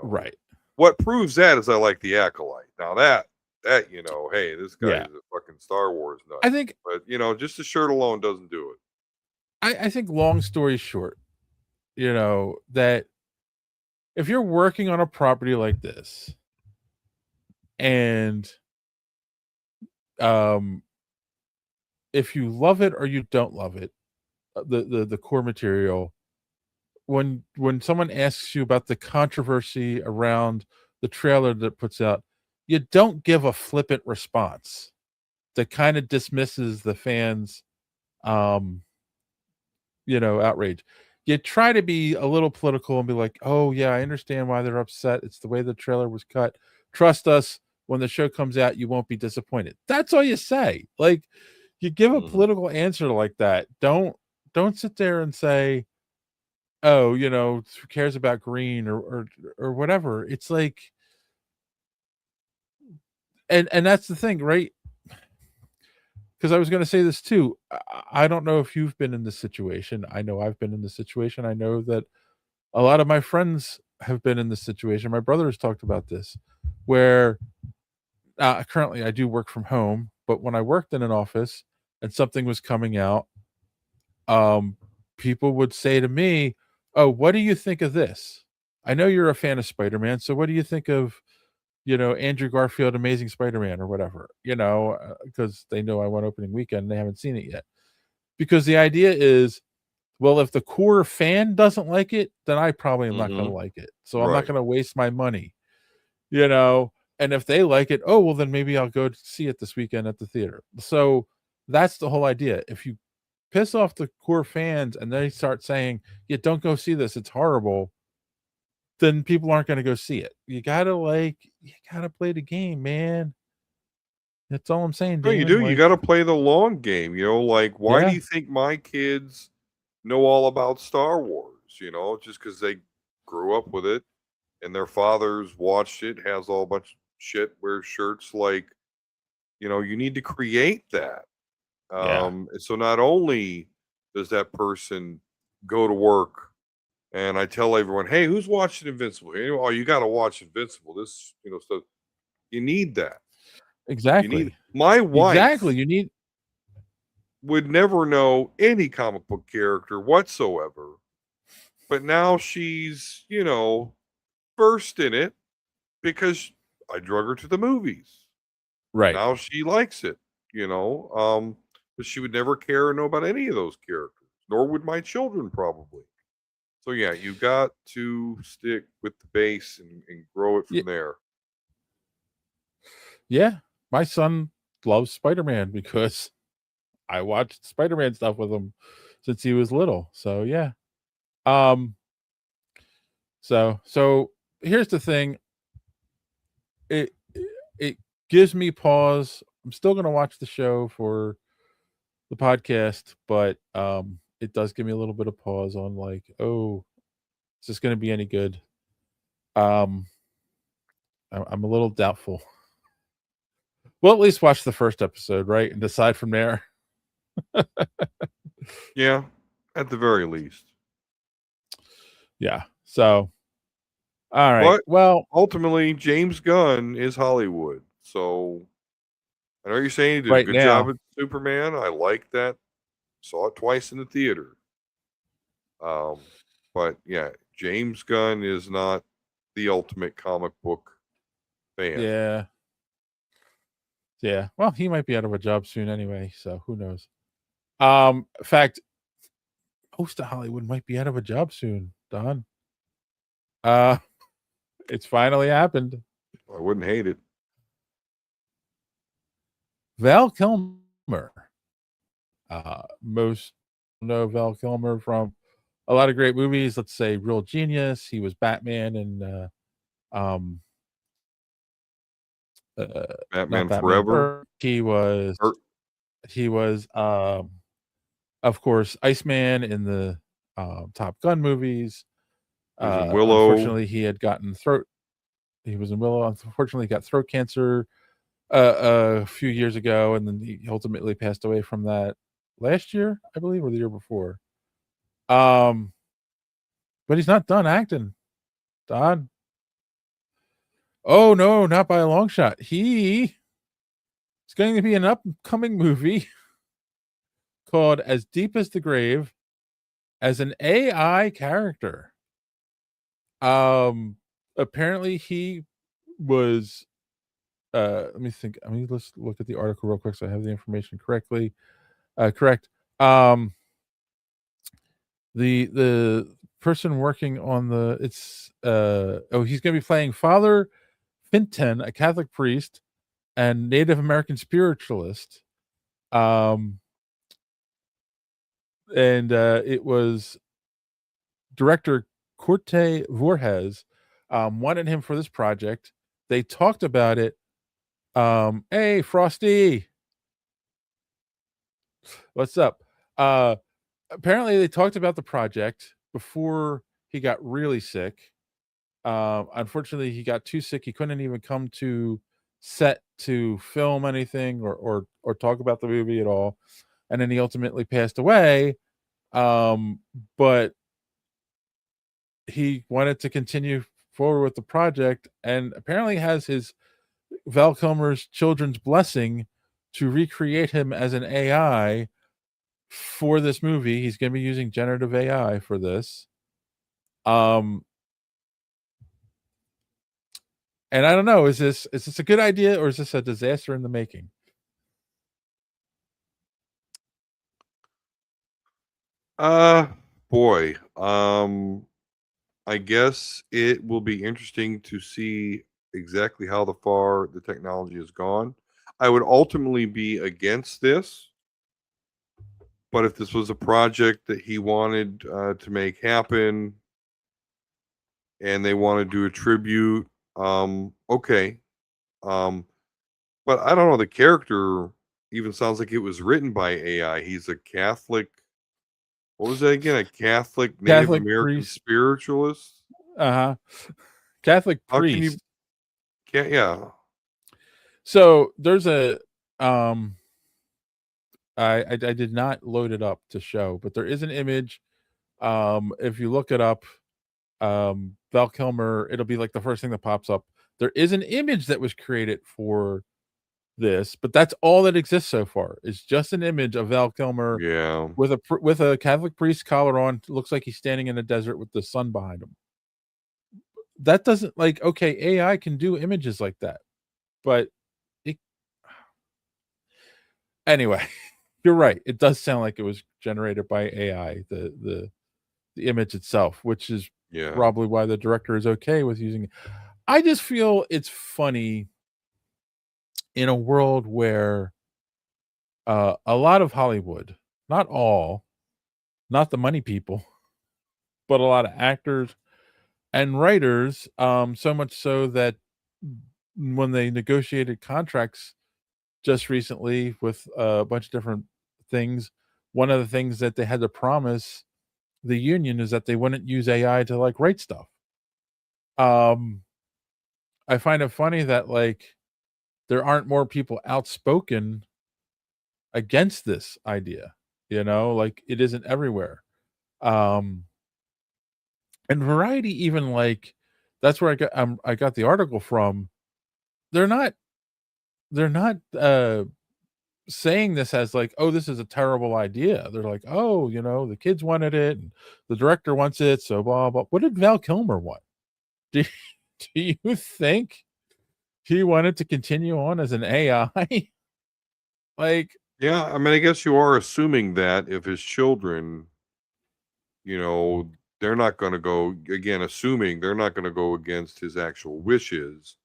right, What proves that is I like the Acolyte. Now that, hey, this yeah. guy's a fucking Star Wars nut. I think But just the shirt alone doesn't do it. I think long story short, that if you're working on a property like this and um if you love it or you don't love it, the core material, when someone asks you about the controversy around the trailer that puts out, you don't give a flippant response that kind of dismisses the fans um outrage. You try to be a little political and be like, oh yeah, I understand why they're upset. It's the way the trailer was cut. Trust us, when the show comes out you won't be disappointed. That's all you say. Like, you give a Mhm. political answer like that. Don't sit there and say, oh, who cares about green or whatever. It's like, and that's the thing, right? because I was going to say this too. I don't know if you've been in this situation. I know I've been in this situation. I know that a lot of my friends have been in this situation. My brother has talked about this, where currently I do work from home, but when I worked in an office and something was coming out, um, people would say to me, "Oh, what do you think of this? I know you're a fan of Spider-Man, so what do you think of, Andrew Garfield Amazing Spider-Man or whatever?" Because they know I went opening weekend and they haven't seen it yet. Because the idea is, well, if the core fan doesn't like it, then I probably am not going Mm-hmm. to like it. So I'm not Right. going to waste my money, you know. And if they like it, oh well, then maybe I'll go see it this weekend at the theater. So that's the whole idea. If you piss off the core fans and they start saying, "Yeah, don't go see this, it's horrible," then people aren't going to go see it. You gotta play the game, man. That's all I'm saying, No, you Damon. do. You Like, got to play the long game. Like, why do yeah, you think my kids know all about Star Wars? Just because they grew up with it and their fathers watched it, has all a bunch of shit, wears shirts. Like, you need to create that. yeah, And so not only does that person go to work, and I tell everyone, hey, who's watching Invincible? Oh, you got to watch Invincible. This, stuff. You need that. You need exactly, my exactly. wife You need, would never know any comic book character whatsoever. But now she's, versed in it because I drug her to the movies. right. Now she likes it, you know. But she would never care or know about any of those characters, nor would my children probably. So yeah, you got to stick with the base and grow it Yeah, from there. yeah. My son loves Spider-Man because I watched Spider-Man stuff with him since he was little. So yeah. Um. So here's the thing. It gives me pause. I'm still gonna watch the show for the podcast, but it does give me a little bit of pause on, like, oh, is this gonna be any good? Um, I'm a little doubtful. We'll at least watch the first episode, right, and decide from there. Yeah, at the very least. Yeah. So, all right. But Well, ultimately, James Gunn is Hollywood. So I know you're saying he did a right good job now, at Superman. I like that. Saw it twice in the theater. Um, but yeah, James Gunn is not the ultimate comic book fan. yeah, yeah. Well, he might be out of a job soon anyway, so who knows? In fact, most of Hollywood might be out of a job soon, Don. Uh, it's finally happened. I wouldn't hate it. Val Kilmer. Most know Val Kilmer from a lot of great movies. Let's say Real Genius. He was Batman in um not Batman Batman. Forever. Or He was of course Iceman in the Top Gun movies. he was in Willow. Unfortunately, he was in Willow. Unfortunately, he got throat cancer a few years ago, and then he ultimately passed away from that last year, I believe, or the year before. Um, but he's not done acting, Don. Oh no, not by a long shot. He is going to be an upcoming movie called As Deep as the Grave as an AI character. Um Apparently he was let me think. I mean, let's look at the article real quick so I have the information correct. Um the person working on he's going to be playing Father Finton, a Catholic priest and Native American spiritualist. Um and It was director Corte Voorhees wanted him for this project. They talked about it. Hey Frosty, what's up? Apparently they talked about the project before he got really sick. Unfortunately, he got too sick he couldn't even come to set to film anything or talk about the movie at all, and then he ultimately passed away. But he wanted to continue forward with the project, and apparently has his Val Kilmer's children's blessing to recreate him as an AI for this movie. He's going to be using generative AI for this. And I don't know, is this a good idea, or is this a disaster in the making? Boy. I guess it will be interesting to see exactly how far the technology has gone. I would ultimately be against this, but if this was a project that he wanted to make happen and they want to do a tribute, okay. But I don't know. The character even sounds like it was written by AI. He's a Catholic. What was that again? A Catholic Native Catholic American priest. spiritualist? Uh-huh. Catholic How can you? priest. Yeah. So there's a I did not load it up to show, but there is an image. If you look it up, Val Kilmer, it'll be like the first thing that pops up. There is an image that was created for this, but that's all that exists so far. It's just an image of Val Kilmer Yeah. with a Catholic priest collar on. Looks like he's standing in a desert with the sun behind him. That doesn't, like, okay, AI can do images like that, but it anyway. You're right. It does sound like it was generated by AI, the image itself, which is Yeah. probably why the director is okay with using it. I just feel it's funny in a world where a lot of Hollywood, not all, not the money people, but a lot of actors and writers, so much so that when they negotiated contracts just recently with a bunch of different things, one of the things that they had to promise the union is that they wouldn't use AI to like write stuff. Um, I find it funny that like there aren't more people outspoken against this idea, like it isn't everywhere. Um, and Variety even like that's where I got the article from. They're not they're not saying this as like, oh, this is a terrible idea. They're like, oh, the kids wanted it and the director wants it, so blah blah. What did Val Kilmer want? Do, do you think he wanted to continue on as an AI? Like, Yeah. I mean, I guess you are assuming that if his children, they're not going to go, again, assuming they're not going to go against his actual wishes.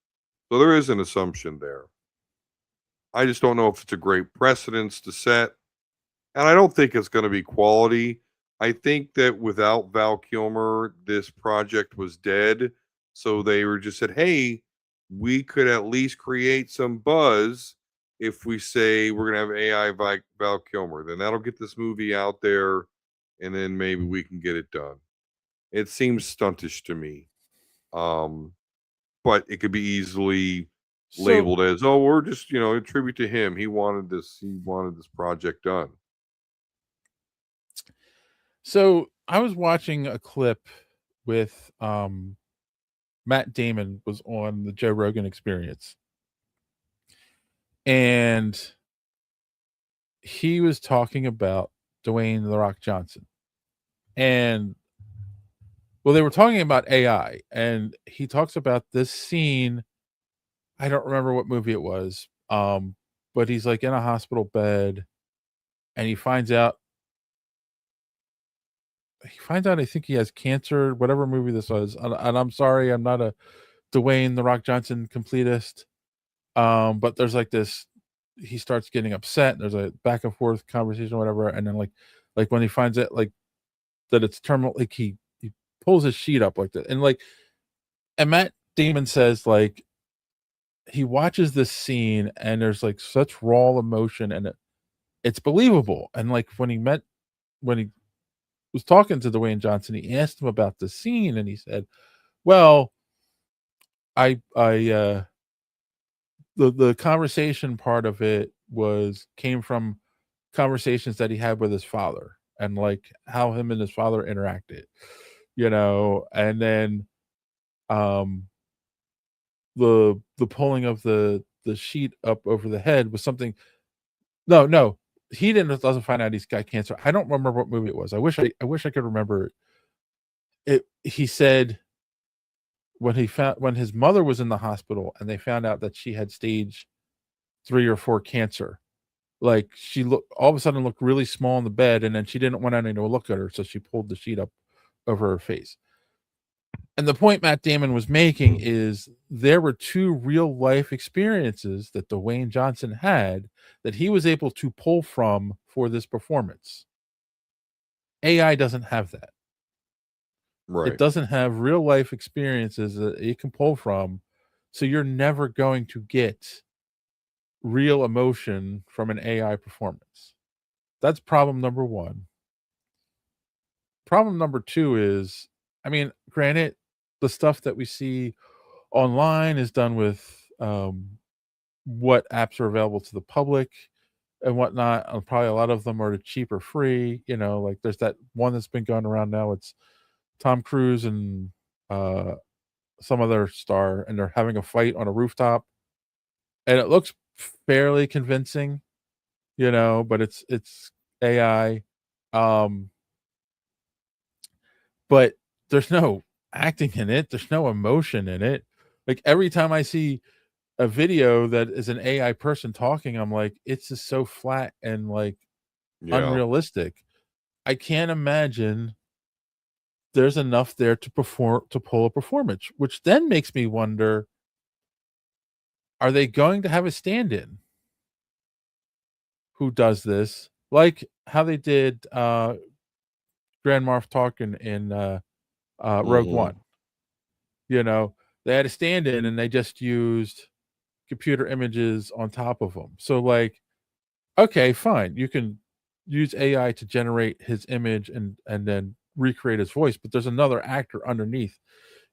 So there is an assumption there. I just don't know if it's a great precedence to set. And I don't think it's going to be quality. I think that without Val Kilmer, this project was dead. So they were just said, hey, we could at least create some buzz if we say we're going to have AI Val Kilmer. Then that'll get this movie out there and then maybe we can get it done. It seems stuntish to me. But it could be easily so labeled as, oh, we're just, a tribute to him. He wanted this project done. so I was watching a clip with Matt Damon was on the Joe Rogan Experience, and he was talking about Dwayne the Rock Johnson. And well, they were talking about AI, and he talks about this scene. I don't remember what movie it was. But he's like in a hospital bed and he finds out I think he has cancer, whatever movie this was. And I'm sorry, I'm not a Dwayne the Rock Johnson completist. But there's like this, he starts getting upset, and there's a back and forth conversation or whatever, and then like when he finds it like that it's terminal, like he pulls his sheet up like that. And Matt Damon says like he watches this scene and there's like such raw emotion, and it's believable. And like when he was talking to Dwayne Johnson, he asked him about the scene, and he said, well, I the conversation part of it came from conversations that he had with his father and like how him and his father interacted, and then um the pulling of the sheet up over the head was something. No, he doesn't find out he's got cancer. I don't remember what movie it was. I wish I could remember it. He said when his mother was in the hospital and they found out that she had stage 3 or 4 cancer. Like she all of a sudden looked really small in the bed, and then she didn't want anyone to look at her, so she pulled the sheet up over her face. And the point Matt Damon was making is there were 2 real life experiences that Dwayne Johnson had that he was able to pull from for this performance. AI doesn't have that. Right. It doesn't have real life experiences that it can pull from, so you're never going to get real emotion from an AI performance. That's problem number 1. Problem number 2 is, I mean, granted, the stuff that we see online is done with what apps are available to the public and whatnot. Probably a lot of them are cheap or free. Like there's that one that's been going around now. It's Tom Cruise and some other star, and they're having a fight on a rooftop, and it looks fairly convincing, but it's AI. But there's no acting in it. There's no emotion in it. Like every time I see a video that is an AI person talking, I'm like, it's just so flat and like unrealistic. I can't imagine there's enough there to pull a performance, which then makes me wonder, are they going to have a stand-in who does this, like how they did Grand Moff Tarkin in Rogue One? They had a stand-in and they just used computer images on top of them. So like, okay, fine, you can use AI to generate his image and then recreate his voice, but there's another actor underneath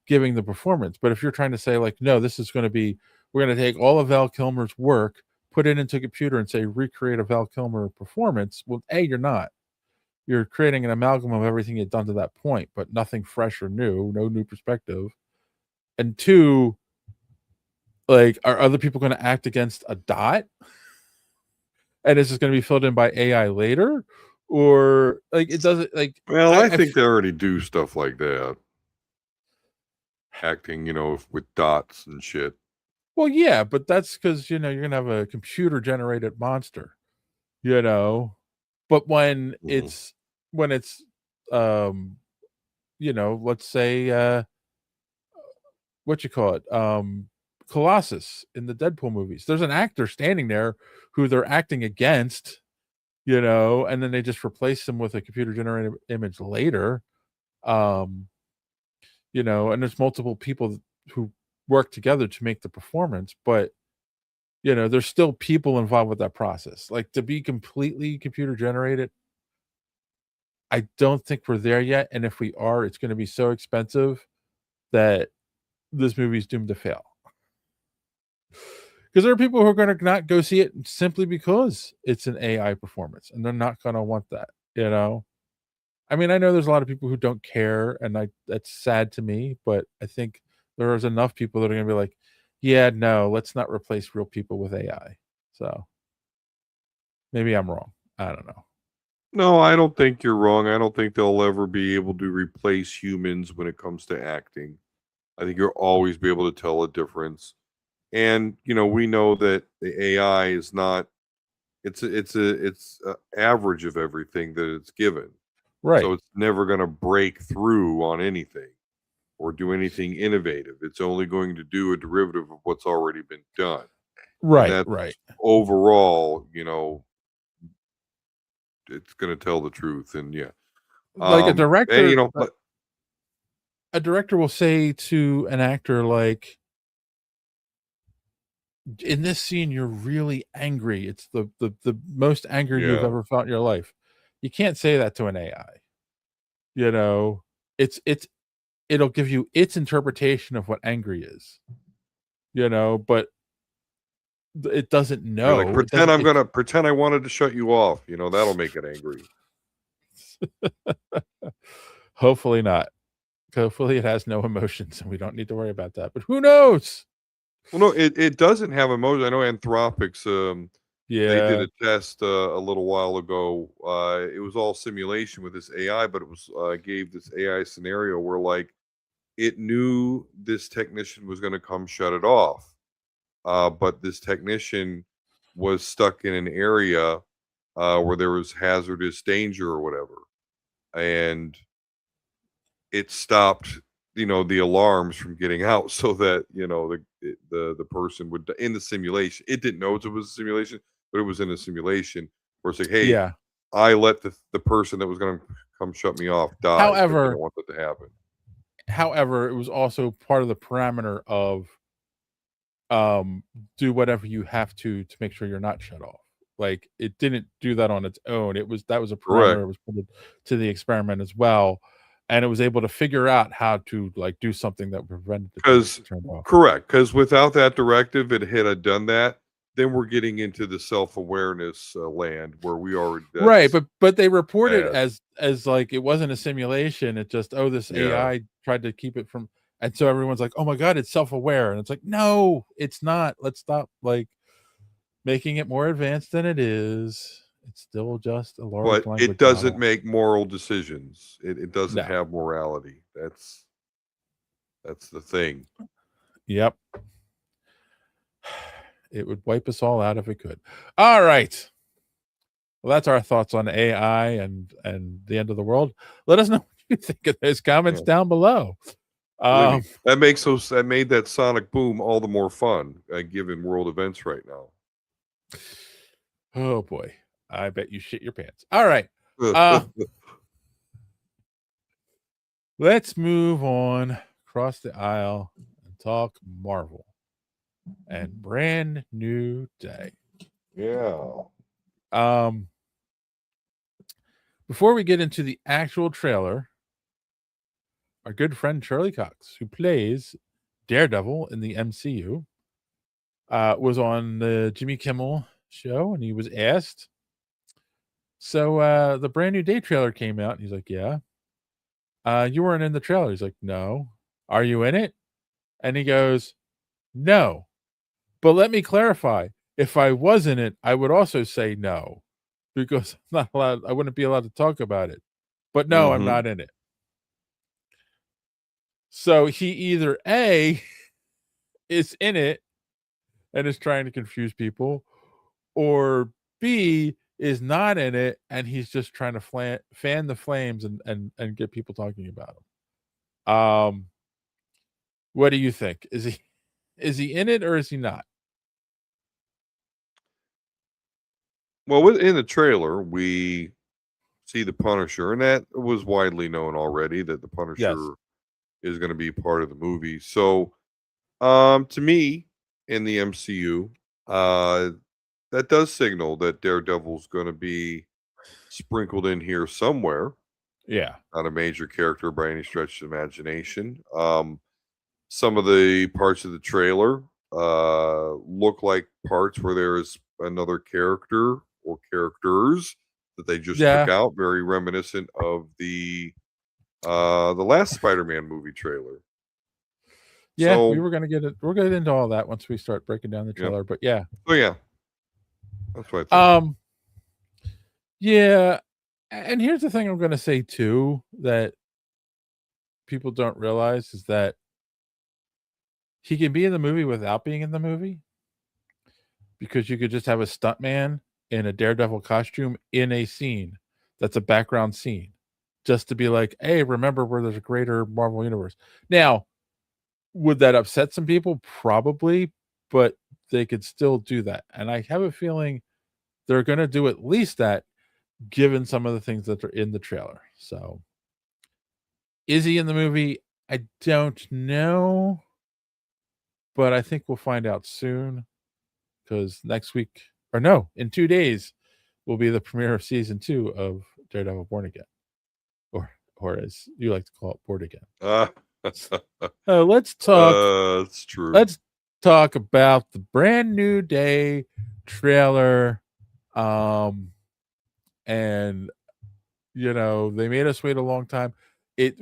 giving the performance. But if you're trying to say like, no, this is going to be, we're going to take all of Val Kilmer's work, put it into a computer and say recreate a Val Kilmer performance, well, you're not. You're creating an amalgam of everything you've done to that point, but nothing fresh or new, no new perspective. And 2, like, are other people going to act against a dot? And is this going to be filled in by AI later? Or like it doesn't like. Well, I think they already do stuff like that. Acting, with dots and shit. Well, yeah, but that's because you're gonna have a computer generated monster, But when it's let's say what you call it, Colossus in the Deadpool movies. There's an actor standing there who they're acting against, and then they just replace them with a computer generated image later. And there's multiple people who work together to make the performance, but there's still people involved with that process. Like to be completely computer generated, I don't think we're there yet. And if we are, it's going to be so expensive that this movie's doomed to fail. Because there are people who are going to not go see it simply because it's an AI performance, and they're not going to want that. I mean, I know there's a lot of people who don't care, and that's sad to me. But I think there's enough people that are going to be like, "Yeah, no, let's not replace real people with AI." So maybe I'm wrong. I don't know. No, I don't think you're wrong. I don't think they'll ever be able to replace humans when it comes to acting. I think you'll always be able to tell a difference. And we know that the AI is not. It's a average of everything that it's given. Right. So it's never going to break through on anything or do anything innovative. It's only going to do a derivative of what's already been done. Right. Right. Overall, it's going to tell the truth. And yeah, like a director, and, a director will say to an actor, like, in this scene, you're really angry. It's the most angry you've ever felt in your life. You can't say that to an AI. It'll give you its interpretation of what angry is. But it doesn't You're know. like, It pretend doesn't. I'm gonna pretend I wanted to shut you off. You know, that'll make it angry. Hopefully not. Hopefully it has no emotions and we don't need to worry about that. But who knows? Well, no, it doesn't have emotion. I know Anthropics. They did Yeah. a test a little while ago. It was all simulation with this AI, but it was gave this AI scenario where like it knew this technician was going to come shut it off, but this technician was stuck in an area where there was hazardous danger or whatever, and it stopped the alarms from getting out so that the person would in the simulation. It didn't know it was a simulation, but it was in a simulation where it's like, hey, Yeah. I let the person that was going to come shut me off die because I didn't However, want that to happen. it was also part of the parameter of do whatever you have to make sure you're not shut off. Like it didn't do that on its own. That was a parameter Correct. that was put to the experiment as well. And it was able to figure out how to like do something that prevented it from Because being turned off. correct, because without that directive, it had done that. Then we're getting into the self-awareness land where we already Right, that's but they reported bad. as like it wasn't a simulation. It just this Yeah. AI tried to keep it from, and so everyone's like, oh my god, it's self-aware, and it's like, no, it's not. Let's stop like making it more advanced than it is. It's still just a large But it language doesn't model. make moral decisions. It doesn't No. have morality. That's the thing. Yep. It would wipe us all out if it could. All right. Well, that's our thoughts on AI and the end of the world. Let us know what you think of those comments Yeah. down below. Believe me, that made that sonic boom all the more fun given world events right now. Oh boy. I bet you shit your pants. All right. Uh let's move on across the aisle and talk Marvel and Brand New Day. Yeah. Before we get into the actual trailer, our good friend Charlie Cox, who plays Daredevil in the MCU, was on the Jimmy Kimmel show, and he was asked, so the Brand New Day trailer came out, and he's like, yeah. You weren't in the trailer. He's like, no. Are you in it? And he goes, no. But let me clarify. If I was in it, I would also say no, because I'm not allowed. I wouldn't be allowed to talk about it. But no, I'm Mm-hmm. not in it. So he either A is in it and is trying to confuse people, or B is not in it and he's just trying to fan the flames and get people talking about him. What do you think? Is he in it or is he not? Well, in the trailer, we see the Punisher, and that was widely known already that the Yes. Punisher is going to be part of the movie. So, to me, in the MCU, that does signal that Daredevil's going to be sprinkled in here somewhere. Yeah. Not a major character by any stretch of imagination. Some of the parts of the trailer look like parts where there is another character or characters that they just took Yeah. out, very reminiscent of the last Spider-Man movie trailer. Yeah, we So were gonna get it. We're gonna get into all that once we start breaking down the yeah, trailer. But yeah. so yeah, that's what I think. Yeah. And here's the thing I'm gonna say too that people don't realize is that he can be in the movie without being in the movie, because you could just have a stuntman in a Daredevil costume in a scene that's a background scene, just to be like, hey, remember where there's a greater Marvel universe. Now, would that upset some people? Probably, but they could still do that. And I have a feeling they're going to do at least that, given some of the things that are in the trailer. So, is he in the movie? I don't know, but I think we'll find out soon, because next week, or no, in 2 days, will be the premiere of season 2 of Daredevil Born Again, or as you like to call it, Born Again. Uh, Let's talk. it's true. talk about the Brand New Day trailer. And they made us wait a long time. It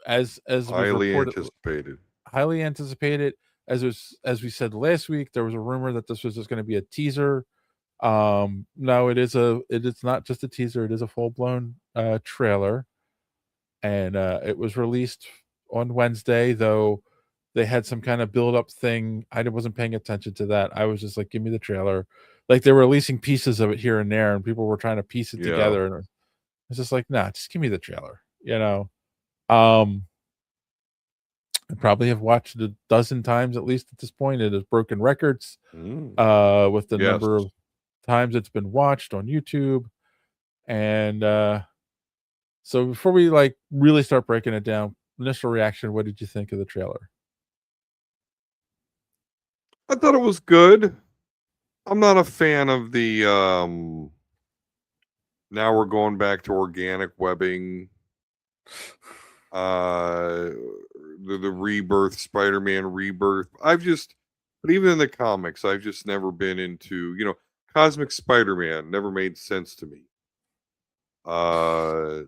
as was Highly reported, anticipated. highly anticipated. As we said last week, there was a rumor that this was just going to be a teaser. No, it is not just a teaser, it is a full-blown trailer. And it was released on Wednesday, though they had some kind of build-up thing. I wasn't paying attention to that. I was just like, give me the trailer. Like, they were releasing pieces of it here and there, and people were trying to piece it Yeah. together, and it's just like, nah, just give me the trailer. I probably have watched it a dozen times at least at this point. It has broken records with the Yes. number of times it's been watched on YouTube. And so before we really start breaking it down, initial reaction, what did you think of the trailer? I thought it was good. I'm not a fan of the now we're going back to organic webbing. The rebirth, Spider-Man rebirth. But even in the comics, I've just never been into, Cosmic Spider-Man never made sense to me. I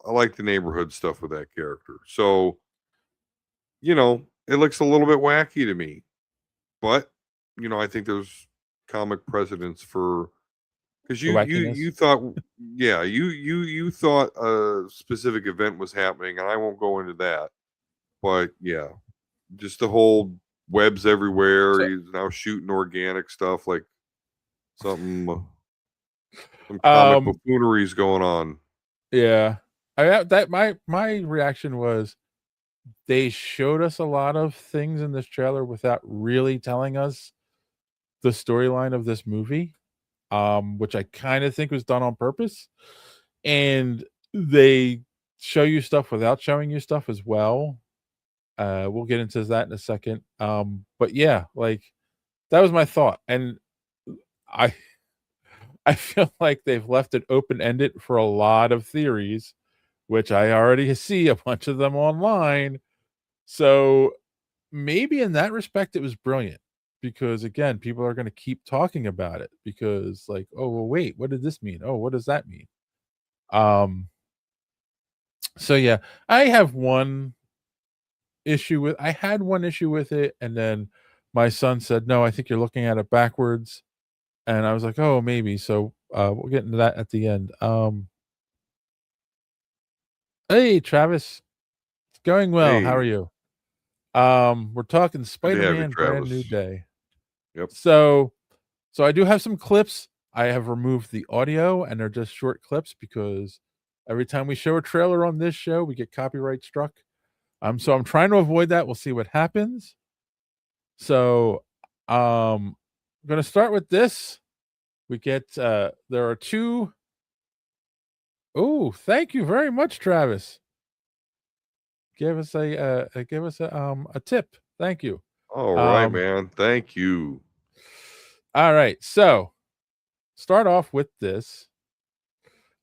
like the neighborhood stuff with that character. So, it looks a little bit wacky to me. But, I think there's comic precedents for, because you thought, yeah, you thought a specific event was happening, and I won't go into that. But yeah, just the whole webs everywhere. He's now shooting organic stuff, like some comic buffooneries going on. Yeah, my reaction was they showed us a lot of things in this trailer without really telling us the storyline of this movie, which I kind of think was done on purpose. And they show you stuff without showing you stuff as well. We'll get into that in a second. But yeah, that was my thought. And I I feel like they've left it open-ended for a lot of theories, which I already see a bunch of them online. So maybe in that respect, it was brilliant because again, people are going to keep talking about it because oh, well, wait, what did this mean? Oh, what does that mean? So yeah, I had one issue with it. And then my son said, no, I think you're looking at it backwards. And I was like, oh, maybe. So we'll get into that at the end. Hey, Travis. It's going well. How are Hey. you? We're talking Spider-Man Brand New Day. Yep. So I do have some clips. I have removed the audio, and they're just short clips because every time we show a trailer on this show, we get copyright struck. So I'm trying to avoid that. We'll see what happens. So I'm going to start with this. We get there are two. Oh, thank you very much, Travis. Give us a tip. Thank you. All right, man. Thank you. All right. So start off with this.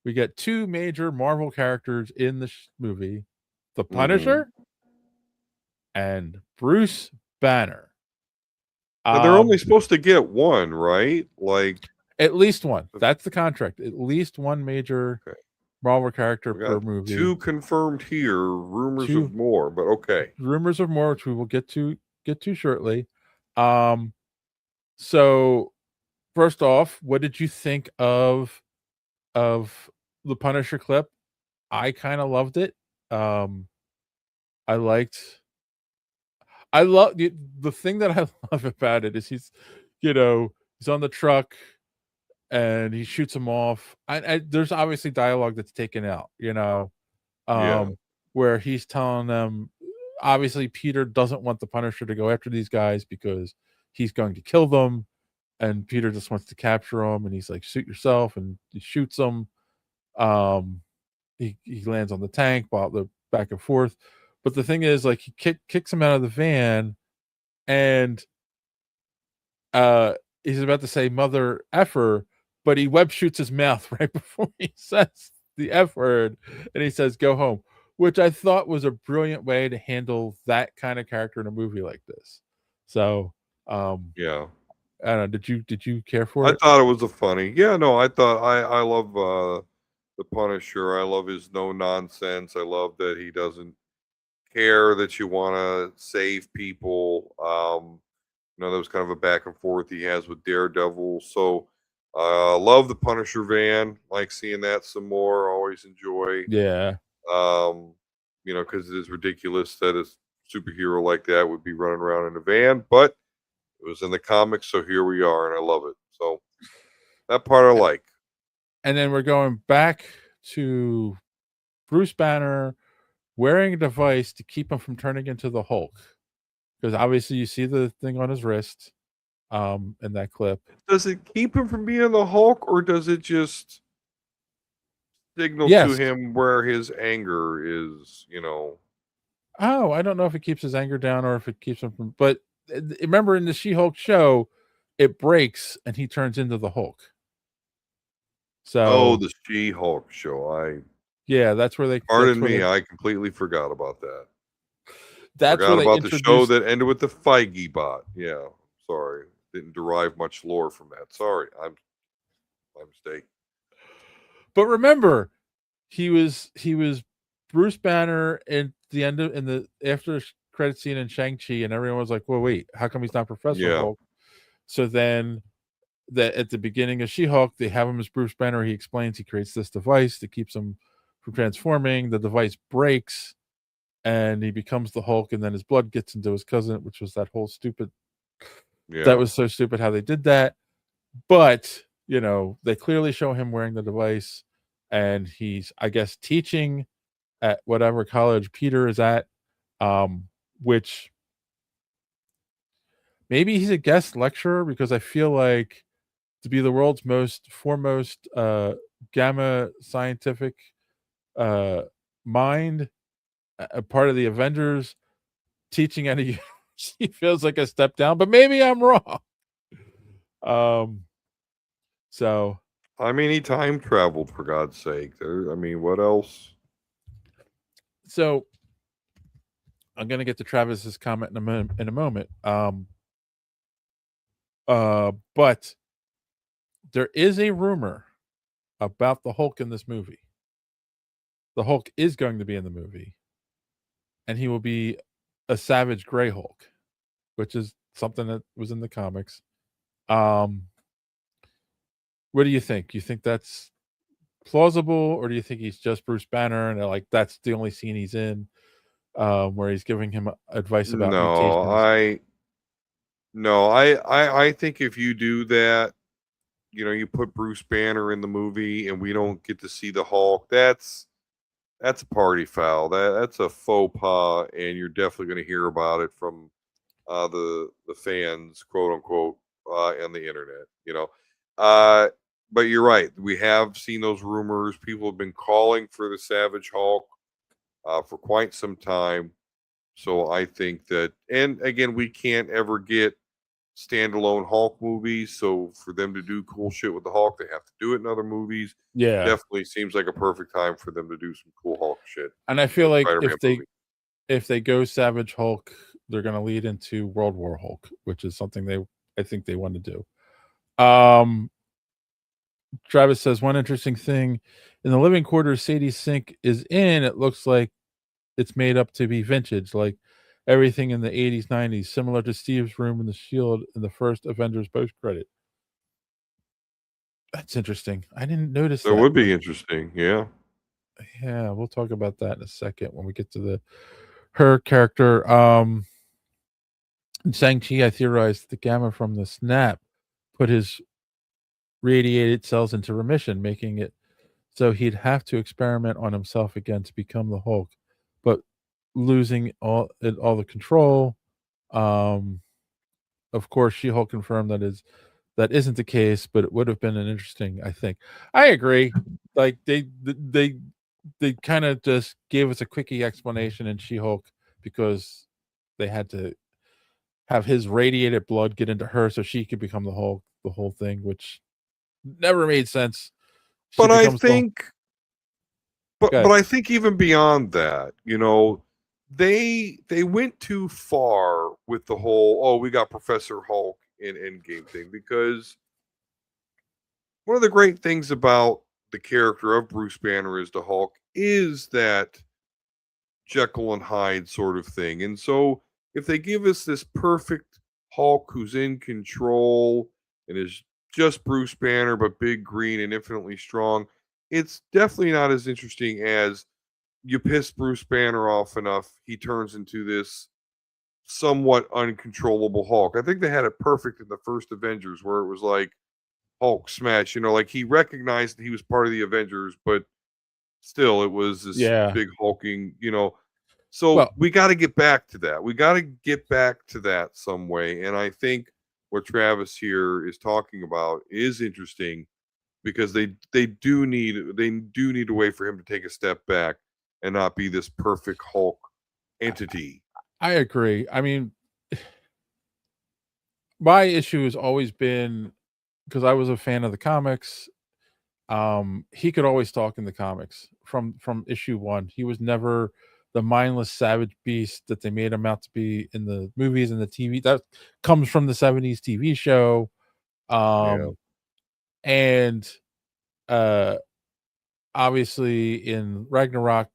We get two major Marvel characters in the movie, the Punisher and Bruce Banner. But they're only supposed to get one, right? At least one. That's the contract. At least one major Marvel character per movie. Two confirmed here. Rumors of more, but okay. Rumors of more, which we will get to shortly. So first off, what did you think of the Punisher clip? I kind of loved it. I love the thing that I love about it is he's on the truck and he shoots him off. There's obviously dialogue that's taken out, where he's telling them, obviously Peter doesn't want the Punisher to go after these guys because he's going to kill them, and Peter just wants to capture them, and he's like, shoot yourself, and he shoots them. He lands on the tank while they're back and forth. But the thing is, he kicks him out of the van, and he's about to say mother effer, but he web shoots his mouth right before he says the F word, and he says, go home, which I thought was a brilliant way to handle that kind of character in a movie like this. So, Yeah. I don't know. Did you care for I it? thought it was a funny. Yeah, no, I love the Punisher. I love his no nonsense. I love that he doesn't care that you want to save people. There was kind of a back and forth he has with Daredevil. So, love the Punisher van. Like seeing that some more. Always enjoy. Yeah. Because it is ridiculous that a superhero like that would be running around in a van, but it was in the comics, so here we are, and I love it. So that part I like. And then we're going back to Bruce Banner wearing a device to keep him from turning into the Hulk. Because obviously you see the thing on his wrist in that clip. Does it keep him from being the Hulk, or does it just signal to Yes. him where his anger is? Oh, I don't know if it keeps his anger down or if it keeps him from. But remember in the She-Hulk show, it breaks and he turns into the Hulk. So the She-Hulk show. yeah, that's where they. Pardon me, I completely forgot about that. That's Forgot where they about the show introduced. that ended with the Feige bot. Yeah, sorry, didn't derive much lore from that. Sorry, my mistake. But remember, he was Bruce Banner in the end of in the after credit scene in Shang-Chi, and everyone was like, "Well, wait, how come he's not Professor Yeah. Hulk?" So then, at the beginning of She-Hulk, they have him as Bruce Banner. He explains he creates this device that keeps him from transforming. The device breaks, and he becomes the Hulk, and then his blood gets into his cousin, which was that whole stupid. Yeah. That was so stupid how they did that. But they clearly show him wearing the device, and he's, I guess, teaching at whatever college Peter is at, which maybe he's a guest lecturer, because I feel like to be the world's most foremost gamma scientific mind, a part of the Avengers, teaching at a university feels like a step down, but maybe I'm wrong. So I mean, he time traveled, for God's sake. What else? So I'm gonna get to Travis's comment in a moment. But there is a rumor about the Hulk in this movie. The Hulk is going to be in the movie, and he will be a Savage Gray Hulk, which is something that was in the comics. What do you think? You think that's plausible, or do you think he's just Bruce Banner and like that's the only scene he's in, where he's giving him advice about mutations? I think if you do that, you put Bruce Banner in the movie and we don't get to see the Hulk, that's a party foul. That's a faux pas, and you're definitely going to hear about it from the fans, quote unquote, on the internet. But you're right. We have seen those rumors. People have been calling for the Savage Hulk for quite some time. So I think that, and again, we can't ever get standalone Hulk movies. So for them to do cool shit with the Hulk, they have to do it in other movies. Yeah, definitely seems like a perfect time for them to do some cool Hulk shit. And I feel like Spider-Man if they go Savage Hulk, they're going to lead into World War Hulk, which is something I think they want to do. Travis says one interesting thing in the living quarters Sadie's sink is in. It looks like it's made up to be vintage, like everything in the 80s, 90s, similar to Steve's room in the Shield in the first Avengers post credit. That's interesting. I didn't notice that. That would be interesting. Yeah. Yeah, we'll talk about that in a second when we get to her character. In Shang-Chi, I theorized the gamma from the snap put his radiated cells into remission, making it so he'd have to experiment on himself again to become the Hulk, but losing all the control. Of course, She-Hulk confirmed that isn't the case, but it would have been an interesting. I think I agree. Like they kind of just gave us a quickie explanation in She-Hulk because they had to have his radiated blood get into her so she could become the Hulk. The whole thing, which never made sense. But I think, but I think even beyond that, they went too far with the whole we got Professor Hulk in Endgame thing, because one of the great things about the character of Bruce Banner as the Hulk is that Jekyll and Hyde sort of thing. And so if they give us this perfect Hulk who's in control and is just Bruce Banner but big, green, and infinitely strong, it's definitely not as interesting as you piss Bruce Banner off enough, he turns into this somewhat uncontrollable Hulk. I think they had it perfect in the first Avengers, where it was like Hulk smash, like he recognized that he was part of the Avengers, but still it was this Yeah. big hulking, So Well, we got to get back to that. We got to get back to that some way. And I think what Travis here is talking about is interesting, because they do need a way for him to take a step back and not be this perfect Hulk entity. I agree. I mean, my issue has always been, because I was a fan of the comics. He could always talk in the comics from issue 1. He was never the mindless savage beast that they made him out to be in the movies and the TV. That comes from the 70s TV show. Yeah. And uh obviously in Ragnarok,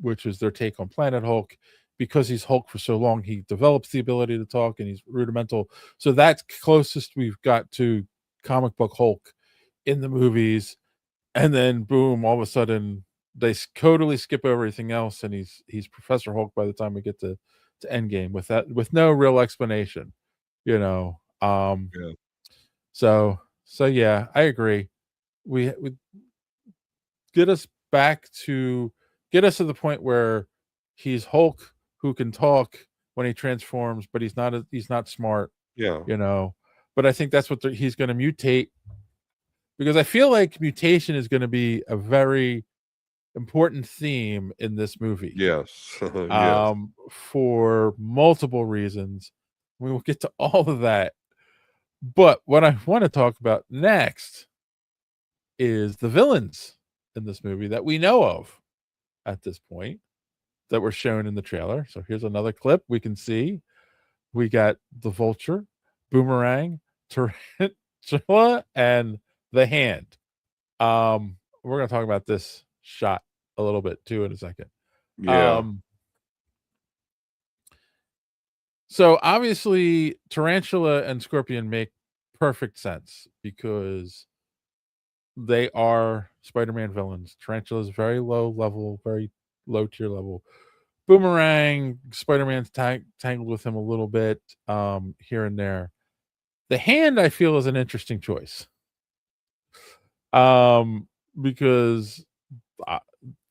which is their take on Planet Hulk, because he's Hulk for so long, he develops the ability to talk and he's rudimental. So that's closest we've got to comic book Hulk in the movies. And then boom, all of a sudden they totally skip everything else, and he's Professor Hulk by the time we get to Endgame, with no real explanation, you know. Yeah. So yeah, I agree. We get us get us to the point where he's Hulk who can talk when he transforms, but he's not smart, Yeah. you know. But I think that's what he's going to mutate, because I feel like mutation is going to be a very important theme in this movie, Yes. Yes. for multiple reasons. We will get to all of that. But what I want to talk about next is the villains in this movie that we know of at this point, that were shown in the trailer. So here's another clip we can see. We got the Vulture, Boomerang, Tarantula, and the Hand. We're gonna talk about this shot a little bit too in a second. Yeah. So obviously Tarantula and Scorpion make perfect sense, because they are Spider-Man villains. Tarantula is very low level, very low tier level. Boomerang, Spider-Man's tangled with him a little bit, here and there. The Hand, I feel, is an interesting choice, because uh,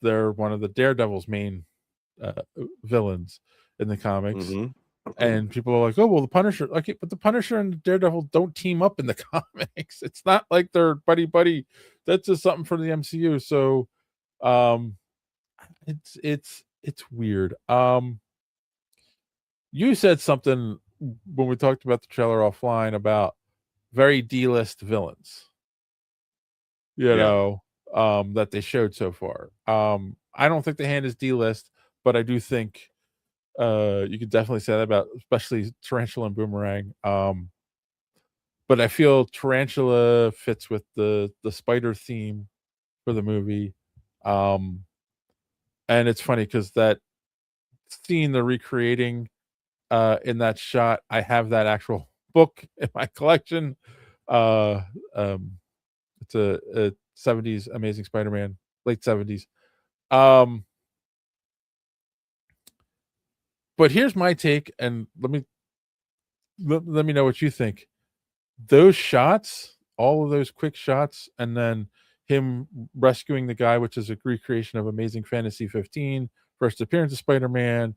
they're one of the Daredevil's main villains in the comics. Mm-hmm. And people are like, "Oh, well, the Punisher." Okay, but the Punisher and the Daredevil don't team up in the comics. It's not like they're buddy buddy. That's just something for the MCU. So, um, it's weird. You said something when we talked about the trailer offline about very D-list villains, Yeah. that they showed so far. I don't think the Hand is D-list, but I do think you could definitely say that about especially Tarantula and Boomerang. But I feel Tarantula fits with the spider theme for the movie. Um, and it's funny because that scene they're recreating in that shot, I have that actual book in my collection. Uh, it's a 70s Amazing Spider-Man, late 70s. Um, but here's my take, and let me know what you think. Those shots, all of those quick shots, and then him rescuing the guy, which is a recreation of Amazing Fantasy 15, first appearance of Spider-Man,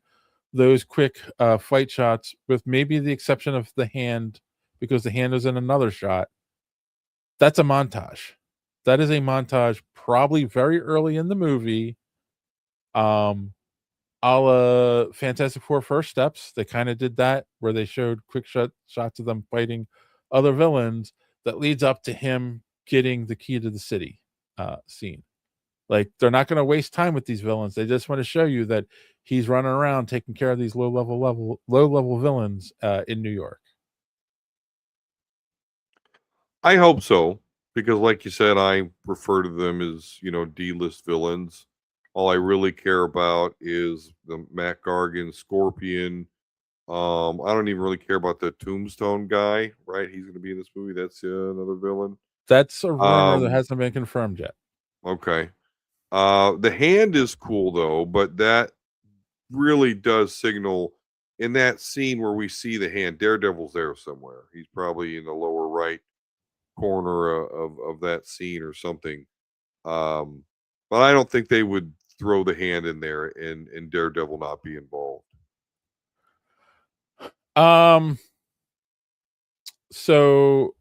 those quick fight shots, with maybe the exception of the Hand, because the Hand is in another shot. That's a montage. That is a montage, probably very early in the movie, um, a la Fantastic Four First Steps. They kind of did that, where they showed quick shots of them fighting other villains, that leads up to him getting the key to the city scene. Like, they're not going to waste time with these villains. They just want to show you that he's running around taking care of these low level villains in New York. I hope so, because like you said, I refer to them as, D-list villains. All I really care about is the Matt Gargan Scorpion. I don't even really care about the Tombstone guy, right? He's going to be in this movie. That's another villain. That's a rumor that Um, hasn't been confirmed yet. okay. The Hand is cool though, but that really does signal in that scene where we see the Hand. Daredevil's there somewhere. He's probably in the lower right corner of that scene or something. But I don't think they would throw the Hand in there and Daredevil not be involved. So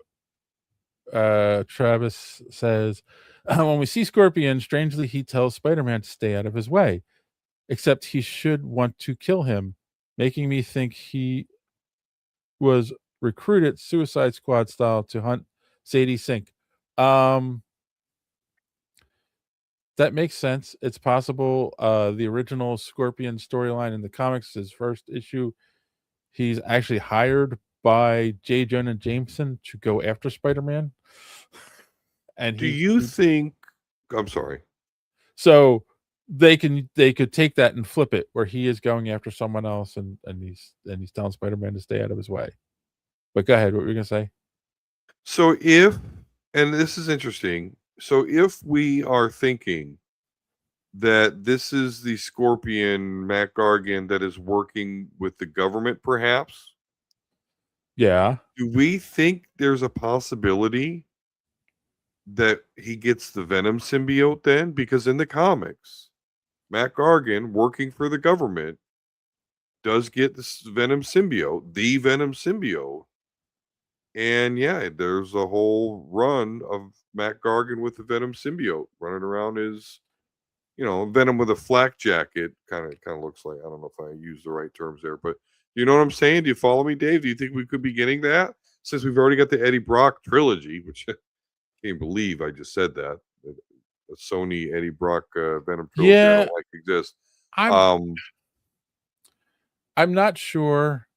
Travis says, when we see Scorpion, strangely he tells Spider-Man to stay out of his way, except he should want to kill him, making me think he was recruited Suicide Squad style to hunt Sadie Sink. That makes sense. It's possible the original Scorpion storyline in the comics, his first issue, he's actually hired by J. Jonah Jameson to go after Spider-Man. And do you think I'm sorry. So they could take that and flip it where he is going after someone else and he's telling Spider-Man to stay out of his way. But go ahead, what were you gonna say? So and this is interesting. So if we are thinking that this is the Scorpion Matt Gargan that is working with the government, perhaps, Yeah. do we think there's a possibility that he gets the Venom symbiote then? Because in the comics, Matt Gargan, working for the government, does get this Venom symbiote, the Venom symbiote. And yeah, there's a whole run of Matt Gargan with the Venom symbiote running around his, Venom with a flak jacket. Kind of looks like, I don't know if I use the right terms there, but you know what I'm saying? Do you follow me, Dave? Do you think we could be getting that since we've already got the Eddie Brock trilogy, which I can't believe I just said that. The Sony Eddie Brock Venom trilogy I Yeah, don't like exists. I'm not sure.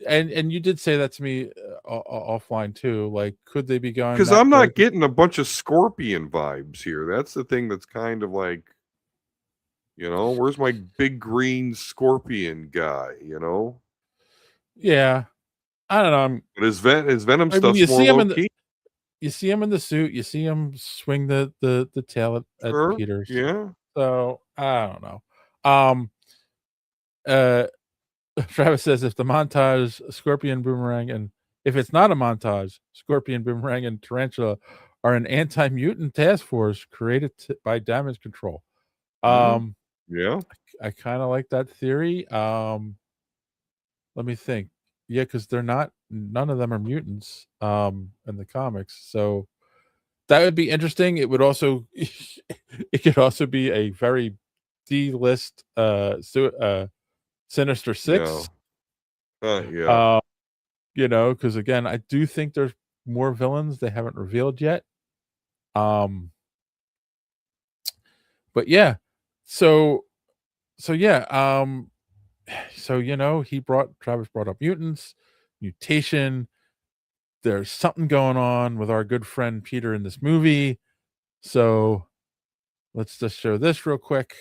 And you did say that to me offline too. Like, could they be going? Because I'm not getting a bunch of Scorpion vibes here. That's the thing that's kind of like, where's my big green Scorpion guy? Yeah, I don't know. But his Venom I mean, stuff's you more see him low in the key. you see him in the suit. You see him swing the tail at Sure. Peters. Yeah. So I don't know. Travis says if the montage Scorpion, Boomerang, and if it's not a montage, Scorpion, Boomerang, and Tarantula are an anti-mutant task force created by Damage Control. Yeah. I kind of like that theory. Let me think. Yeah, because they're not. None of them are mutants. In the comics, so that would be interesting. It would also, it could also be a very D-list Sinister Six. Yeah. Because again, I do think there's more villains they haven't revealed yet. But yeah, so yeah, Travis brought up mutants, mutation. There's something going on with our good friend Peter in this movie. So let's just show this real quick.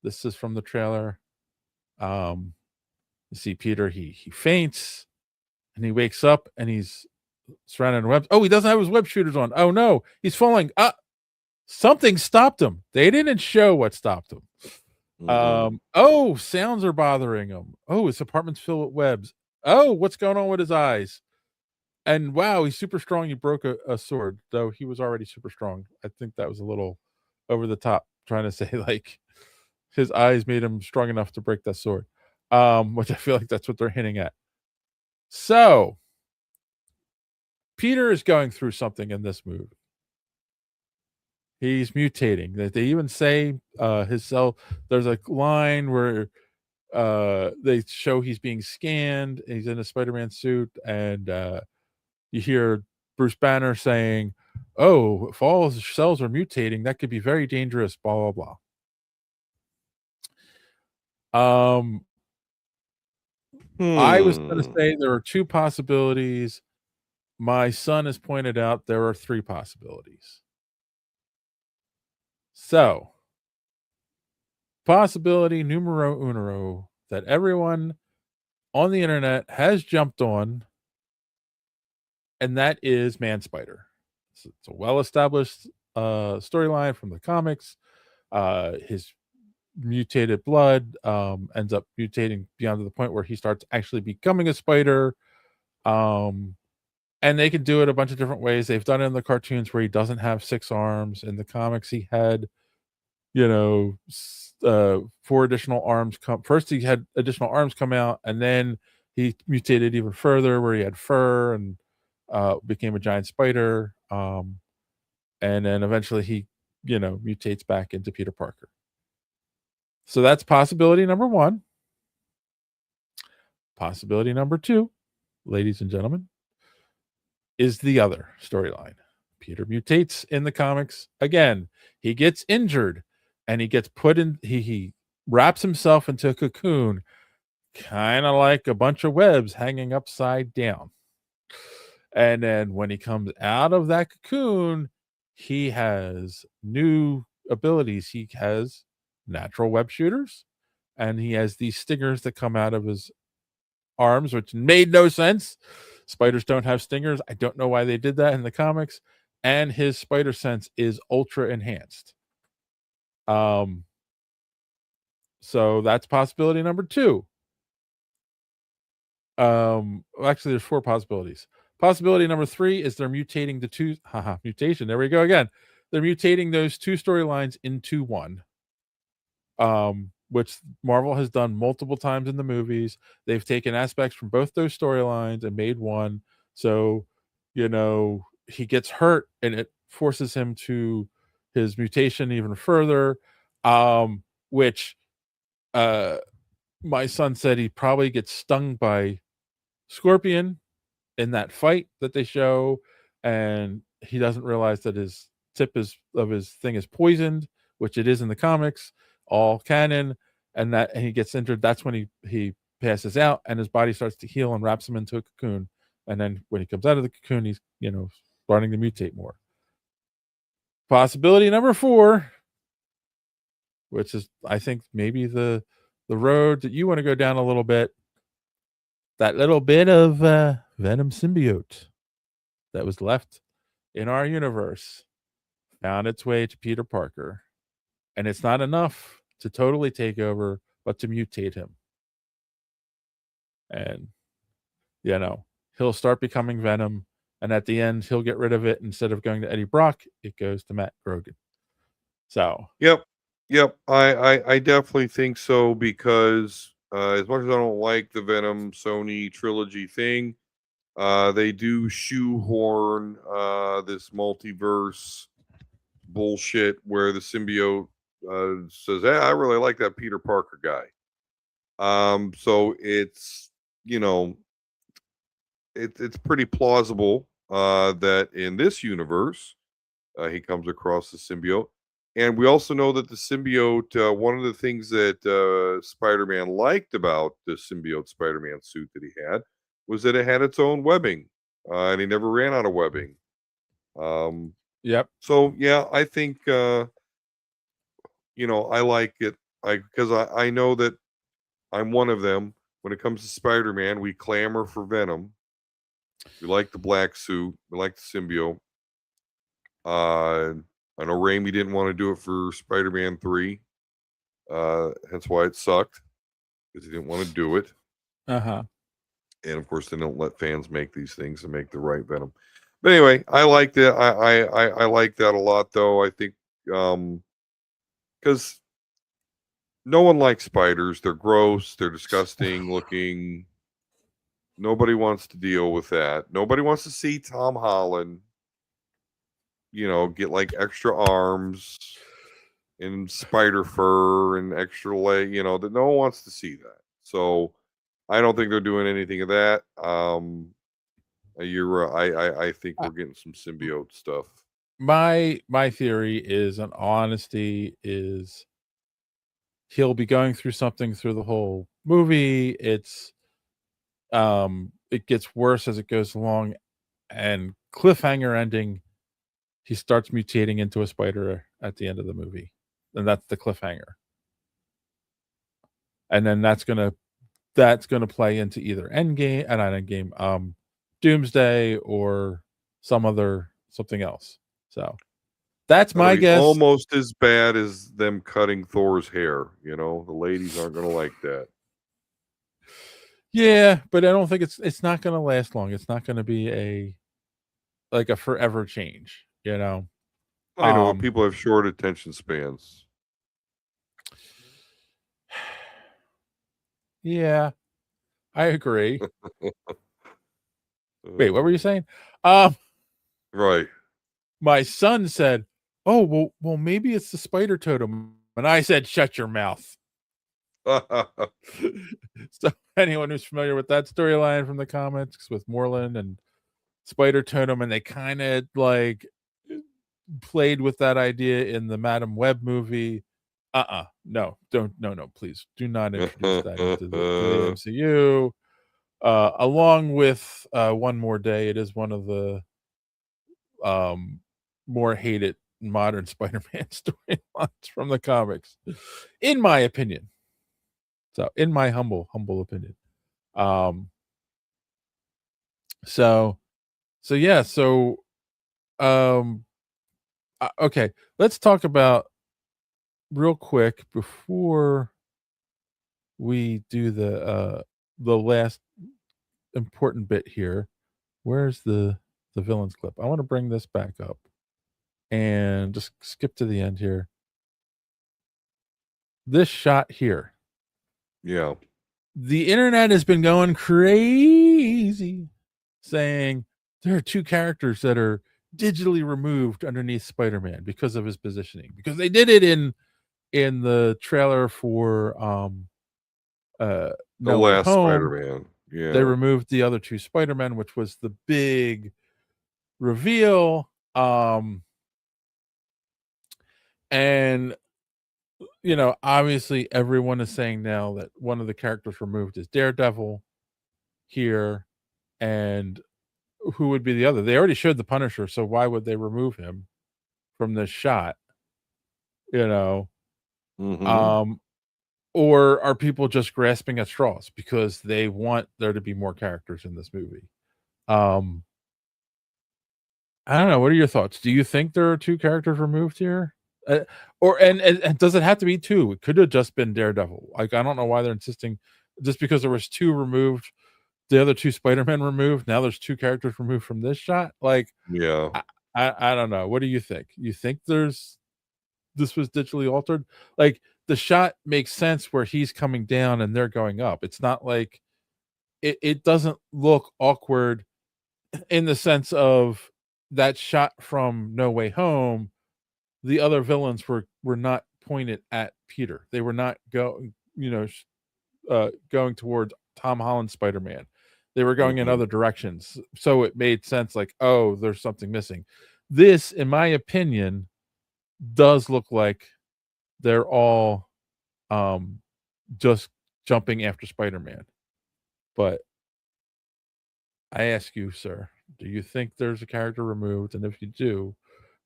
This is from the trailer. You see Peter, he faints and he wakes up and he's surrounded in webs. Oh, he doesn't have his web shooters on. Oh no, he's falling. Something stopped him. They didn't show what stopped him. Oh, sounds are bothering him. Oh, his apartment's filled with webs. Oh, what's going on with his eyes? And wow, he's super strong. He broke a sword, though he was already super strong. I think that was a little over the top, trying to say like his eyes made him strong enough to break that sword. Which I feel like that's what they're hinting at. So Peter is going through something in this movie. He's mutating. They even say his cell. There's a line where they show he's being scanned. He's in a Spider-Man suit, and you hear Bruce Banner saying, "Oh, if all his cells are mutating, that could be very dangerous." Blah blah blah. I was going to say there are two possibilities. My son has pointed out there are three possibilities. So, possibility numero uno that everyone on the internet has jumped on, and that is Man Spider. It's a well-established storyline from the comics. His mutated blood ends up mutating beyond to the point where he starts actually becoming a spider. And they can do it a bunch of different ways. They've done it in the cartoons where he doesn't have 6 arms. In the comics, he had, you know, 4 additional arms come. First, he had additional arms come out, and then he mutated even further, where he had fur and became a giant spider. And then eventually, he, mutates back into Peter Parker. So that's possibility number 1. Possibility number 2, ladies and gentlemen, is the other storyline. Peter mutates in the comics again. He gets injured and he gets put in, he wraps himself into a cocoon, kind of like a bunch of webs hanging upside down. And then when he comes out of that cocoon, he has new abilities. He has natural web shooters, and he has these stingers that come out of his arms, which made no sense. Spiders don't have stingers. I don't know why they did that in the comics. And his spider sense is ultra enhanced. So that's possibility number 2. Actually, there's 4 possibilities. Possibility number 3 is they're mutating the two. Mutation. There we go again. They're mutating those 2 storylines into one. Which Marvel has done multiple times in the movies. They've taken aspects from both those storylines and made one. So, he gets hurt and it forces him to his mutation even further. Which my son said he probably gets stung by Scorpion in that fight that they show, and he doesn't realize that his tip of his thing is poisoned, which it is in the comics, all canon, and he gets injured. That's when he passes out, and his body starts to heal and wraps him into a cocoon. And then when he comes out of the cocoon, he's starting to mutate more. Possibility number 4, which is I think maybe the road that you want to go down a little bit. That little bit of Venom symbiote that was left in our universe found its way to Peter Parker. And it's not enough to totally take over, but to mutate him. And, he'll start becoming Venom. And at the end, he'll get rid of it. Instead of going to Eddie Brock, it goes to Matt Grogan. So. Yep. I definitely think so, because as much as I don't like the Venom Sony trilogy thing, they do shoehorn this multiverse bullshit where the symbiote says, "Hey, I really like that Peter Parker guy." So it's it's pretty plausible that in this universe he comes across the symbiote. And we also know that the symbiote, one of the things that Spider-Man liked about the symbiote Spider-Man suit that he had was that it had its own webbing, and he never ran out of webbing. Yep. So yeah, I think I like it. Because I know that I'm one of them. When it comes to Spider-Man, we clamor for Venom. We like the black suit. We like the symbiote. I know Raimi didn't want to do it for Spider-Man 3. Hence why it sucked, because he didn't want to do it. Uh-huh. And of course, they don't let fans make these things and make the right Venom. But anyway, I like that. I like that a lot, though. I think because no one likes spiders. They're gross. They're disgusting looking. Nobody wants to deal with that. Nobody wants to see Tom Holland, get like extra arms and spider fur and extra leg, that no one wants to see that. So I don't think they're doing anything of that. You're I think Uh, we're getting some symbiote stuff. my theory is, an honesty is, he'll be going through something through the whole movie. It gets worse as it goes along, and cliffhanger ending, he starts mutating into a spider at the end of the movie, and that's the cliffhanger. And then that's gonna play into either Endgame, not Endgame, Doomsday, or something else. So that's That'll my be guess. almost as bad as them cutting Thor's hair. You know, the ladies aren't going to like that. Yeah, but I don't think it's not gonna last long. It's not gonna be a forever change, you know. I know Um people have short attention spans. yeah, I agree. Wait, what were you Uh, saying? right. My son said, "Oh, well, maybe it's the spider totem." And I said, "Shut your mouth." So anyone who's familiar with that storyline from the comics with Moreland and Spider Totem, and they kind of like played with that idea in the Madam Web movie. No, don't, no, please do not introduce that into the MCU. Along with One More Day, it is one of the um, more hated modern Spider-Man storylines from the comics, in my opinion. So, in my humble opinion. Um, so, yeah. So, um, okay, let's talk about real quick before we do the last important bit here. Where's the villains clip? I want to bring this back up and just skip to the end here. This shot here. yeah. The internet has been going crazy saying there are two characters that are digitally removed underneath Spider-Man because of his positioning. Because they did it in the trailer for uh The No Way last Home. Spider-Man. They Yeah. removed the other two Spider-Men, which was the big reveal. And obviously everyone is saying now that one of the characters removed is Daredevil here, and who would be the other? They already showed the Punisher, so why would they remove him from this shot? You know, Mm-hmm. um, or are people just grasping at straws because they want there to be more characters in this movie? Um, I don't know. What are your thoughts? Do you think there are two characters removed here? Uh, or and does it have to be two? It could have just been Daredevil. Like, I don't know why they're insisting just because there was two removed, the other two Spider-Men removed. Now there's two characters removed from this shot. Like, Yeah. I, I don't know. What do you think? You think this was digitally altered? Like, the shot makes sense where he's coming down and they're going up. It's not like it doesn't look awkward in the sense of that shot from No Way Home. The other villains were not pointed at Peter. They were not going towards Tom Holland's Spider-Man. They were going in Mm-hmm. other directions. So it made sense, like, oh, there's something missing. This, in my opinion, does look like they're all um just jumping after Spider-Man. But I ask you, sir, do you think there's a character removed? And if you do,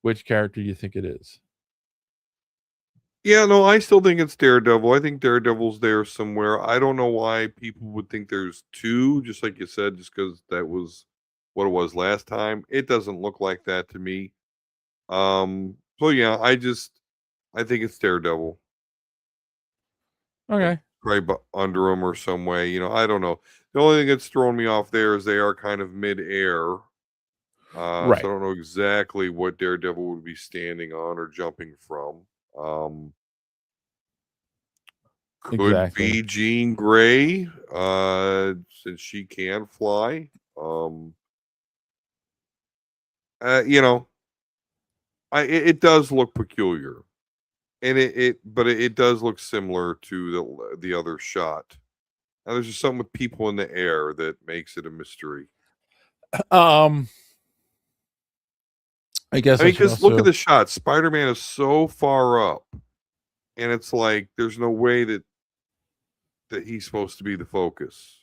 which character do you think it is? Yeah, no, I still think it's Daredevil. I think Daredevil's there somewhere. I don't know why people would think there's two, just like you said, just because that was what it was last time. It doesn't look like that to me. So yeah, I think it's Daredevil. Like Okay. right under him or some way. You know, I don't know. The only thing that's thrown me off there is they are kind of mid-air. So I Right. don't know exactly what Daredevil would be standing on or jumping from. Um, could Exactly. be Jean Grey, since she can fly. You know, it does look peculiar, and it does look similar to the other shot. Now, there's just something with people in the air that makes it a mystery. I guess I I mean, should because look at also. the shot. Spider-Man is so far up, and it's like there's no way that he's supposed to be the focus.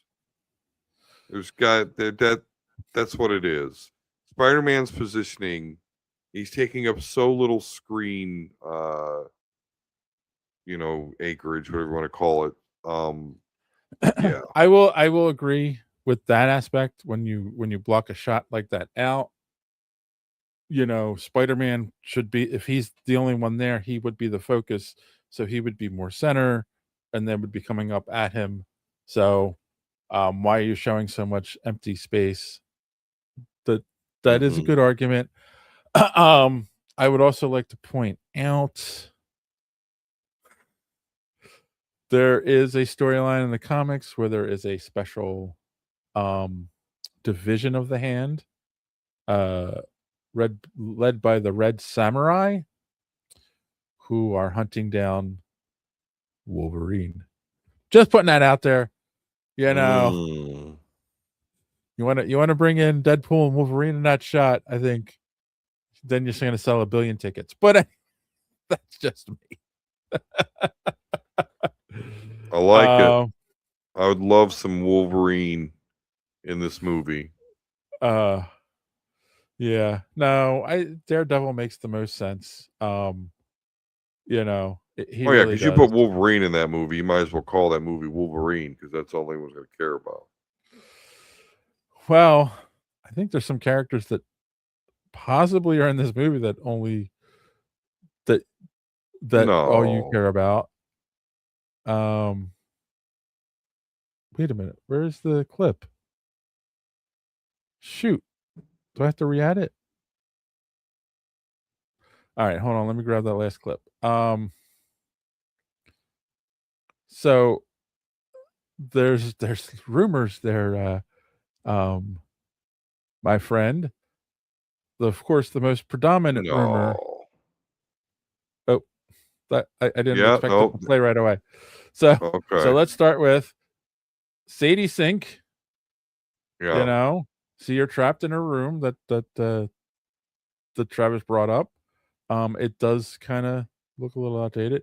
There's got that's what it is. Spider-Man's positioning, he's taking up so little screen acreage, whatever you want to call it. Yeah. I will agree with that aspect. When you block a shot like that out, Spider-Man should be, if he's the only one there, he would be the focus, so he would be more center, and then would be coming up at him. So, why are you showing so much empty space? That that is a Mhm. good argument. I would also like to point out there is a storyline in the comics where there is a special um division of the hand, uh led by the Red Samurai, who are hunting down Wolverine. Just putting that out there. You know, Mm. you want to bring in Deadpool and Wolverine in that shot. I think then you're going to sell 1 billion tickets. But that's just me. I like it. Um, I would love some Wolverine in this movie. uh, yeah. No, Daredevil makes the most sense. He Oh yeah, really because you does. put Wolverine in that movie, you might as well call that movie Wolverine because that's all anyone's going to care about. Well, I think there's some characters that possibly are in this movie that that all you No. care about. Um, Wait a minute. Where's the clip? Shoot. Do I have to re-add it? All right, hold on. Let me grab that last clip. So there's rumors there, my friend. Of course, the most predominant rumor. No. Oh, that I didn't Yeah. expect it No. to play right away. So Okay. let's start with Sadie Sink. Yeah. See, you're trapped in a room that Travis brought up. It does kind of look a little outdated.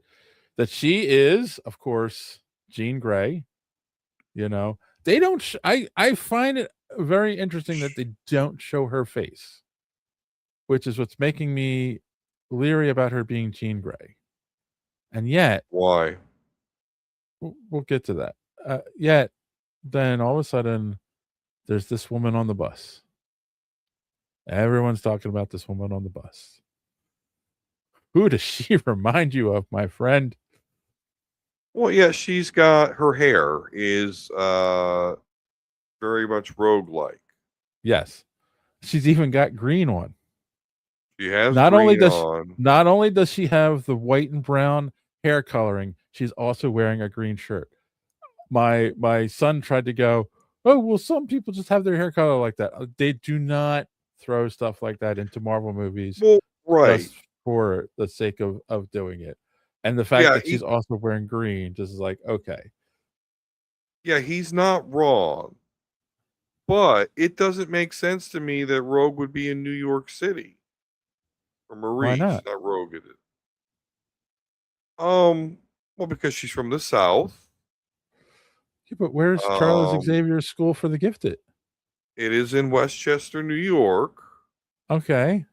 That she is, of course, Jean Grey. They don't. I find it very interesting that they don't show her face, which is what's making me leery about her being Jean Grey. And yet, Why? we'll get to that. Yet, then all of a sudden, there's this woman on the bus. Everyone's talking about this woman on the bus. Who does she remind you of, my friend? Well, yeah, she's got her hair is very much rogue-like. Yes. She's even got green on. She has Not only green does on. not only does she have the white and brown hair coloring, she's also wearing a green shirt. My son tried to go, "Oh, well, some people just have their hair color like that." They do not throw stuff like that into Marvel movies Well, right. just for the sake of doing it. And the fact Yeah, that she's also wearing green just is like, okay. yeah, he's not wrong. But it doesn't make sense to me that Rogue would be in New York City. Or Why Marie, not? she's not Rogue, is it? Well, because she's from the South. Yeah, but where's Charles Um, Xavier's School for the Gifted? it is in Westchester, New York, Okay.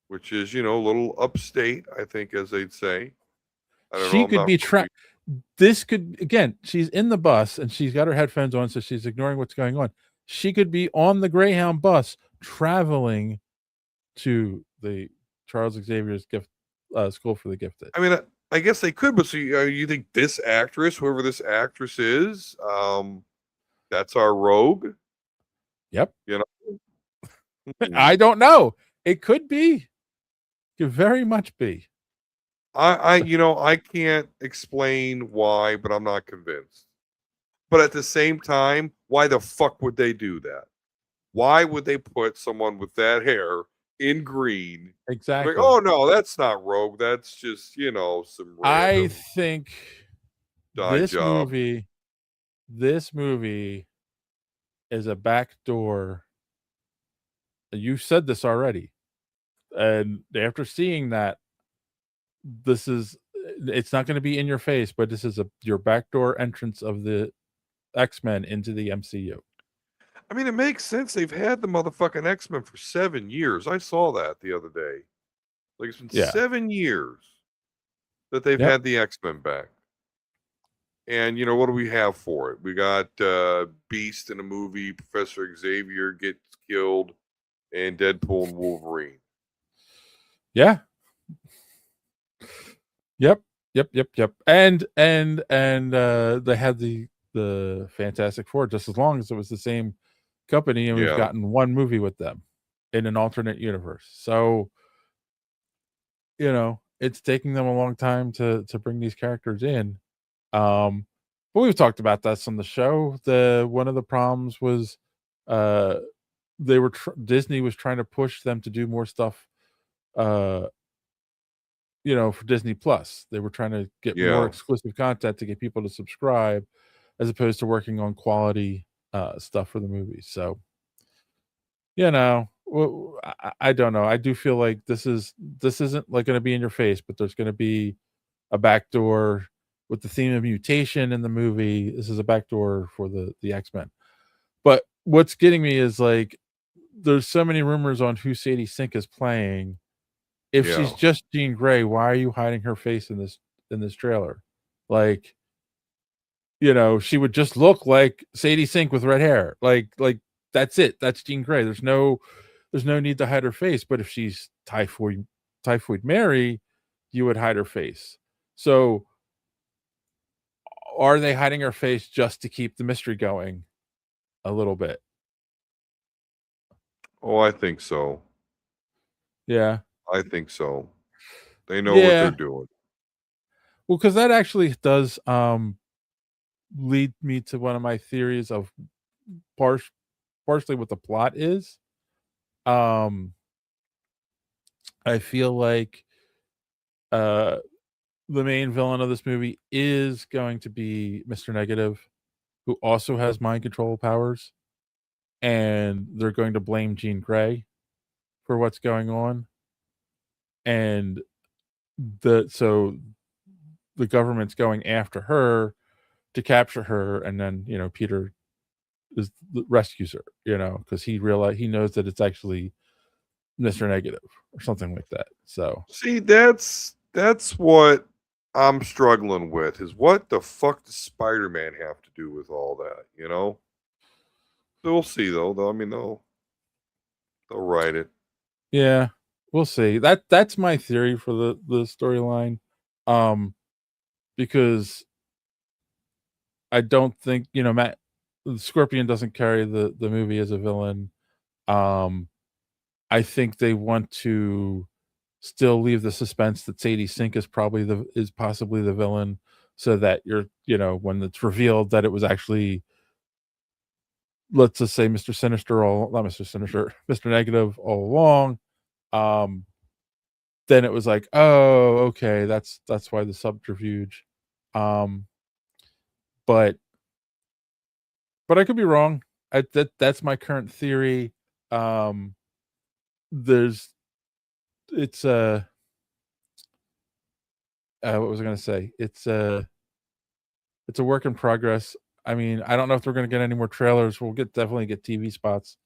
which is, a little upstate, I think, as they'd say. I don't know. She I'm could not be from New this could, again, she's in the bus and she's got her headphones on, so she's ignoring what's going on. She could be on the Greyhound bus traveling to the Charles Xavier's School for the Gifted. I mean, I guess they could, but so you think this actress, whoever this actress is, that's our Rogue? Yep. You know? I don't know. It could be. Could very much be. I can't explain why, but I'm not convinced. But at the same time, why the fuck would they do that? Why would they put someone with that hair in green? Exactly. Like, oh no, that's not Rogue. That's just some I random think dye job. this movie is a backdoor You said this already. And after seeing that, this is it's not going to be in your face, but this is your backdoor entrance of the X-Men into the MCU. I mean, it makes sense. They've had the motherfucking X-Men for 7 years. I saw that the other day. Like, it's been Yeah. 7 years that they've Yep. had the X-Men back. And, you know, what do we have for it? We got Beast in a movie, Professor Xavier gets killed, and Deadpool and Wolverine. Yeah. Yep. And they had the Fantastic Four just as long as it was the same company, and we've Yeah. gotten one movie with them in an alternate universe. So, you know, it's taking them a long time to bring these characters in. But we've talked about this on the show. One of the problems was they were Disney was trying to push them to do more stuff you know, for Disney Plus. They were trying to get more Yeah. exclusive content to get people to subscribe as opposed to working on quality stuff for the movies. So, you know, I don't know. I do feel like this isn't like going to be in your face, but there's going to be a backdoor with the theme of mutation in the movie. This is a backdoor for the X-Men. But what's getting me is like there's so many rumors on who Sadie Sink is playing. If Yeah. she's just Jean Grey, why are you hiding her face in this trailer? Like, you know, she would just look like Sadie Sink with red hair. Like that's it. That's Jean Grey. There's no need to hide her face. But if she's Typhoid Mary, you would hide her face. So are they hiding her face just to keep the mystery going a little bit? Oh, I think so. Yeah. I think so. They know what they're doing. Well, because that actually does lead me to one of my theories of partially what the plot is. I feel like the main villain of this movie is going to be Mr. Negative, who also has mind control powers, and they're going to blame Jean Grey for what's going on. And so the government's going after her to capture her, and then, you know, Peter rescues her, you know, because he knows that it's actually Mr. Negative or something like that. So See, that's what I'm struggling with is what the fuck does Spider-Man have to do with all that, you know? So we'll see though. I mean they'll write it. yeah, we'll see. That's my theory for the storyline. Because I don't think, you know, Scorpion doesn't carry the movie as a villain. I think they want to still leave the suspense that Sadie Sink is possibly the villain, so that you know, when it's revealed that it was actually, let's just say, Mr. Negative all along, then it was like, oh, okay, that's why the subterfuge. But I could be wrong. That's my current theory. There's it's what was I gonna say? It's a work in progress. I mean, I don't know if we're gonna get any more trailers. We'll definitely get TV spots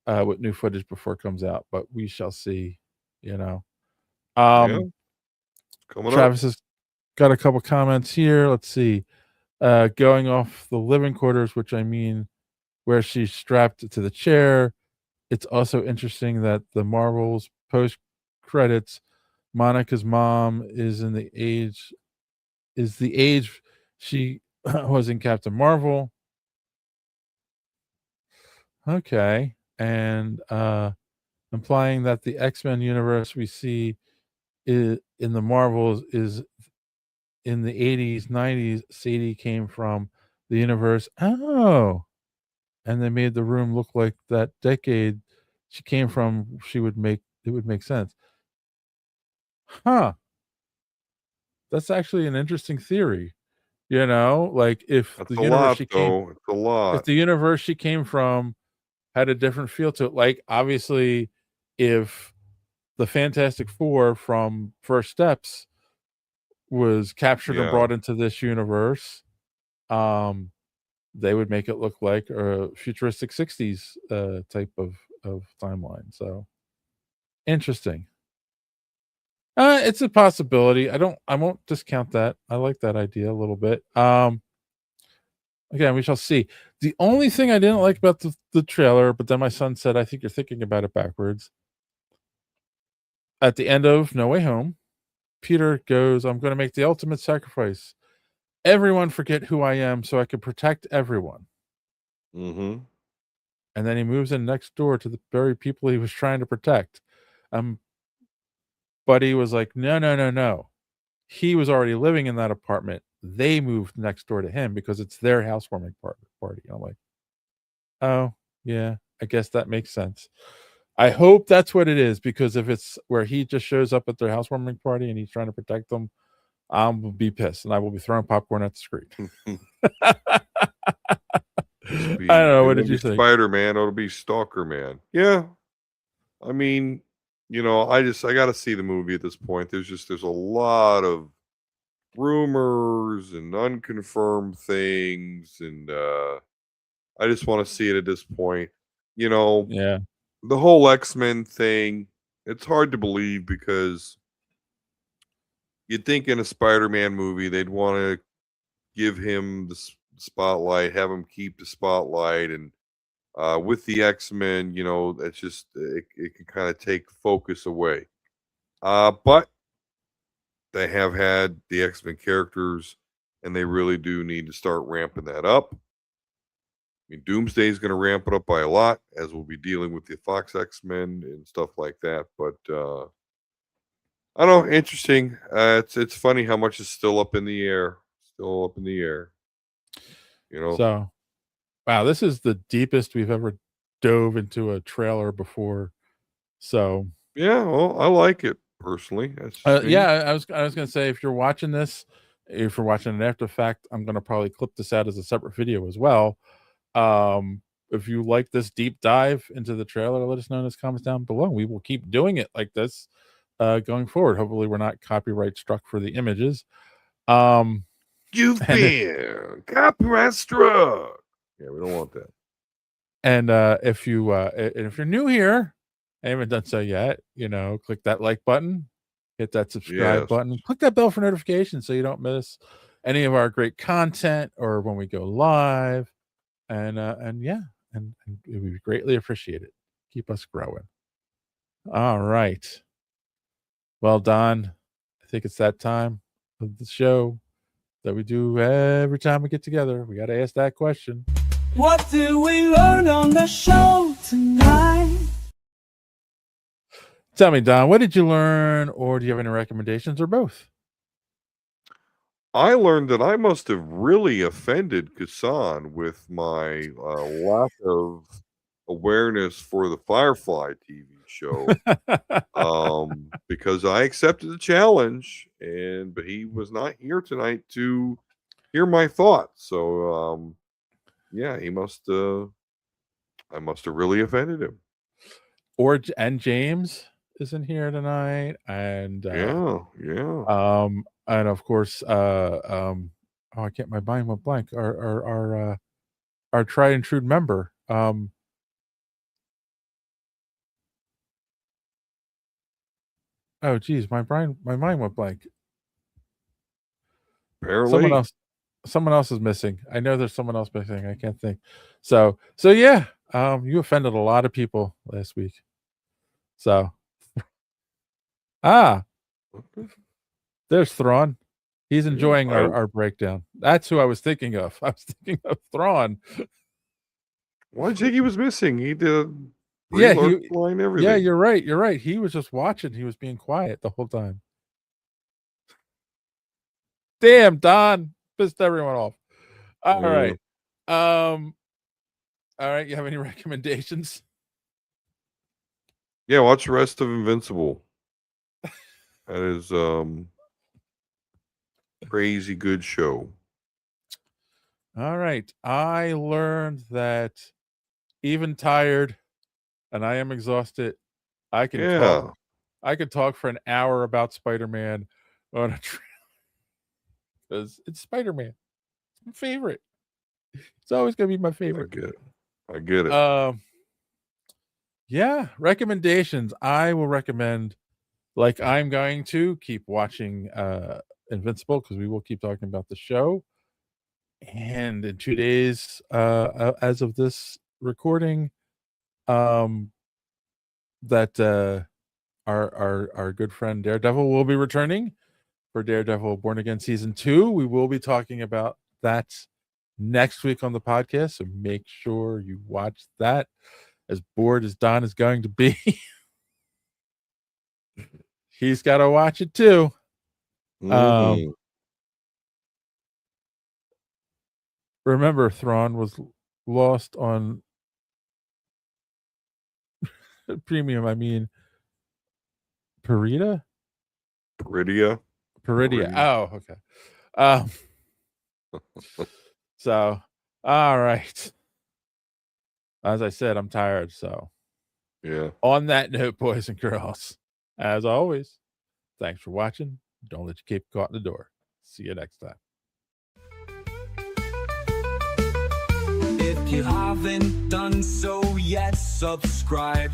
with new footage before it comes out, but we shall see, you know. Yeah. Coming Travis up. has got a couple comments here. Let's see. Going off the living quarters, which I mean where she's strapped to the chair. It's also interesting that the Marvels post credits, Monica's mom is the age she was in Captain Marvel. Okay. And implying that the X-Men universe we see in the Marvels is in the 80s, 90s. Sadie came from the universe. Oh, and they made the room look like that decade she came from. It would make sense. Huh. That's actually an interesting theory. You know, like if That's the a universe lot she came though. It's a lot. if the universe she came from had a different feel to it. Like, obviously, if the Fantastic Four from First Steps was captured and Yeah. brought into this universe, they would make it look like a futuristic 60s type of timeline. So interesting. It's a possibility. I won't discount that. I like that idea a little bit. Again, we shall see. The only thing I didn't like about the trailer, but then my son said, I think you're thinking about it backwards. At the end of No Way Home, Peter goes, I'm going to make the ultimate sacrifice. Everyone forget who I am so I can protect everyone. Mm-hmm. And then he moves in next door to the very people he was trying to protect. But he was like, no, no, no, no. He was already living in that apartment. They moved next door to him because it's their housewarming party. I'm like, oh, yeah, I guess that makes sense. I hope that's what it is, because if it's where he just shows up at their housewarming party and he's trying to protect them, I will be pissed and I will be throwing popcorn at the screen. I don't know. What did you think? Spider-Man, it'll be Stalker Man. Yeah. I mean, I got to see the movie at this point. There's a lot of rumors and unconfirmed things, and I just want to see it at this point. Yeah. The whole X-Men thing, it's hard to believe because you'd think in a Spider-Man movie they'd want to give him the spotlight, have him keep the spotlight, and with the X-Men, it's just it can kind of take focus away. But they have had the X-Men characters, and they really do need to start ramping that up. I mean, Doomsday is going to ramp it up by a lot, as we'll be dealing with the Fox X-Men and stuff like that. But I don't know, interesting. It's funny how much is still up in the air. Still up in the air. So, wow, this is the deepest we've ever dove into a trailer before. So, yeah, well, I like it personally. yeah, I was gonna say, if you're watching this, if you're watching it after the fact, I'm gonna probably clip this out as a separate video as well. If you like this deep dive into the trailer, let us know in the comments down below. We will keep doing it like this going forward. Hopefully, we're not copyright struck for the images. You've been copyright struck. Yeah, we don't want that. And if you're new here, I haven't done so yet, click that like button, hit that subscribe button, click that bell for notifications so you don't miss any of our great content or when we go live. And yeah, and it would be greatly appreciated. Keep us growing. All right. Well, Don, I think it's that time of the show that we do every time we get together. We got to ask that question. What did we learn on the show tonight? Tell me, Don, what did you learn, or do you have any recommendations, or both? I learned that I must have really offended Kassan with my lack of awareness for the Firefly TV show, because I accepted the challenge, but he was not here tonight to hear my thoughts. So, yeah, I must have really offended him. And James isn't here tonight, and yeah. And of course, I can't. My mind went blank. Our tried and true member. Oh, geez, my mind went blank. Apparently, someone else is missing. I know there's someone else missing. I can't think. So yeah, you offended a lot of people last week. So, there's Thrawn. He's enjoying our breakdown. That's who I was thinking of. I was thinking of Thrawn. Why did you think he was missing? He did. Everything. Yeah, you're right. You're right. He was just watching. He was being quiet the whole time. Damn, Don pissed everyone off. All right. All right. You have any recommendations? Yeah, watch the rest of Invincible. That is crazy good show. All right. I learned that even tired, and I am exhausted, I can talk. Yeah. I could talk for an hour about Spider-Man on a trailer because it's Spider-Man. It's my favorite. It's always gonna be my I favorite. get it. I get it. Yeah, recommendations. I will recommend, like I'm going to keep watching Invincible because we will keep talking about the show. And in 2 days, as of this recording, that our good friend Daredevil will be returning for Daredevil Born Again Season 2. We will be talking about that next week on the podcast, so make sure you watch that. As bored as Don is going to be, he's got to watch it too. Mhm. Remember, Thrawn was lost on premium. I mean, Peridia. Peridia. Oh, okay. Um, so, all right. As I said, I'm tired. So, Yeah. on that note, boys and girls, as always, thanks for watching. Don't let your cape caught in the door. See you next time. If you haven't done so yet, subscribe.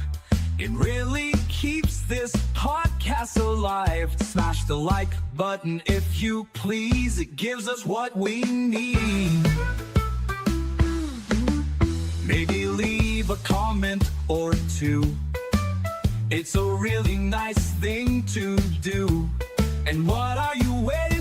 It really keeps this podcast alive. Smash the like button if you please. It gives us what we need. Maybe leave a comment or two. It's a really nice thing to do. And what are you waiting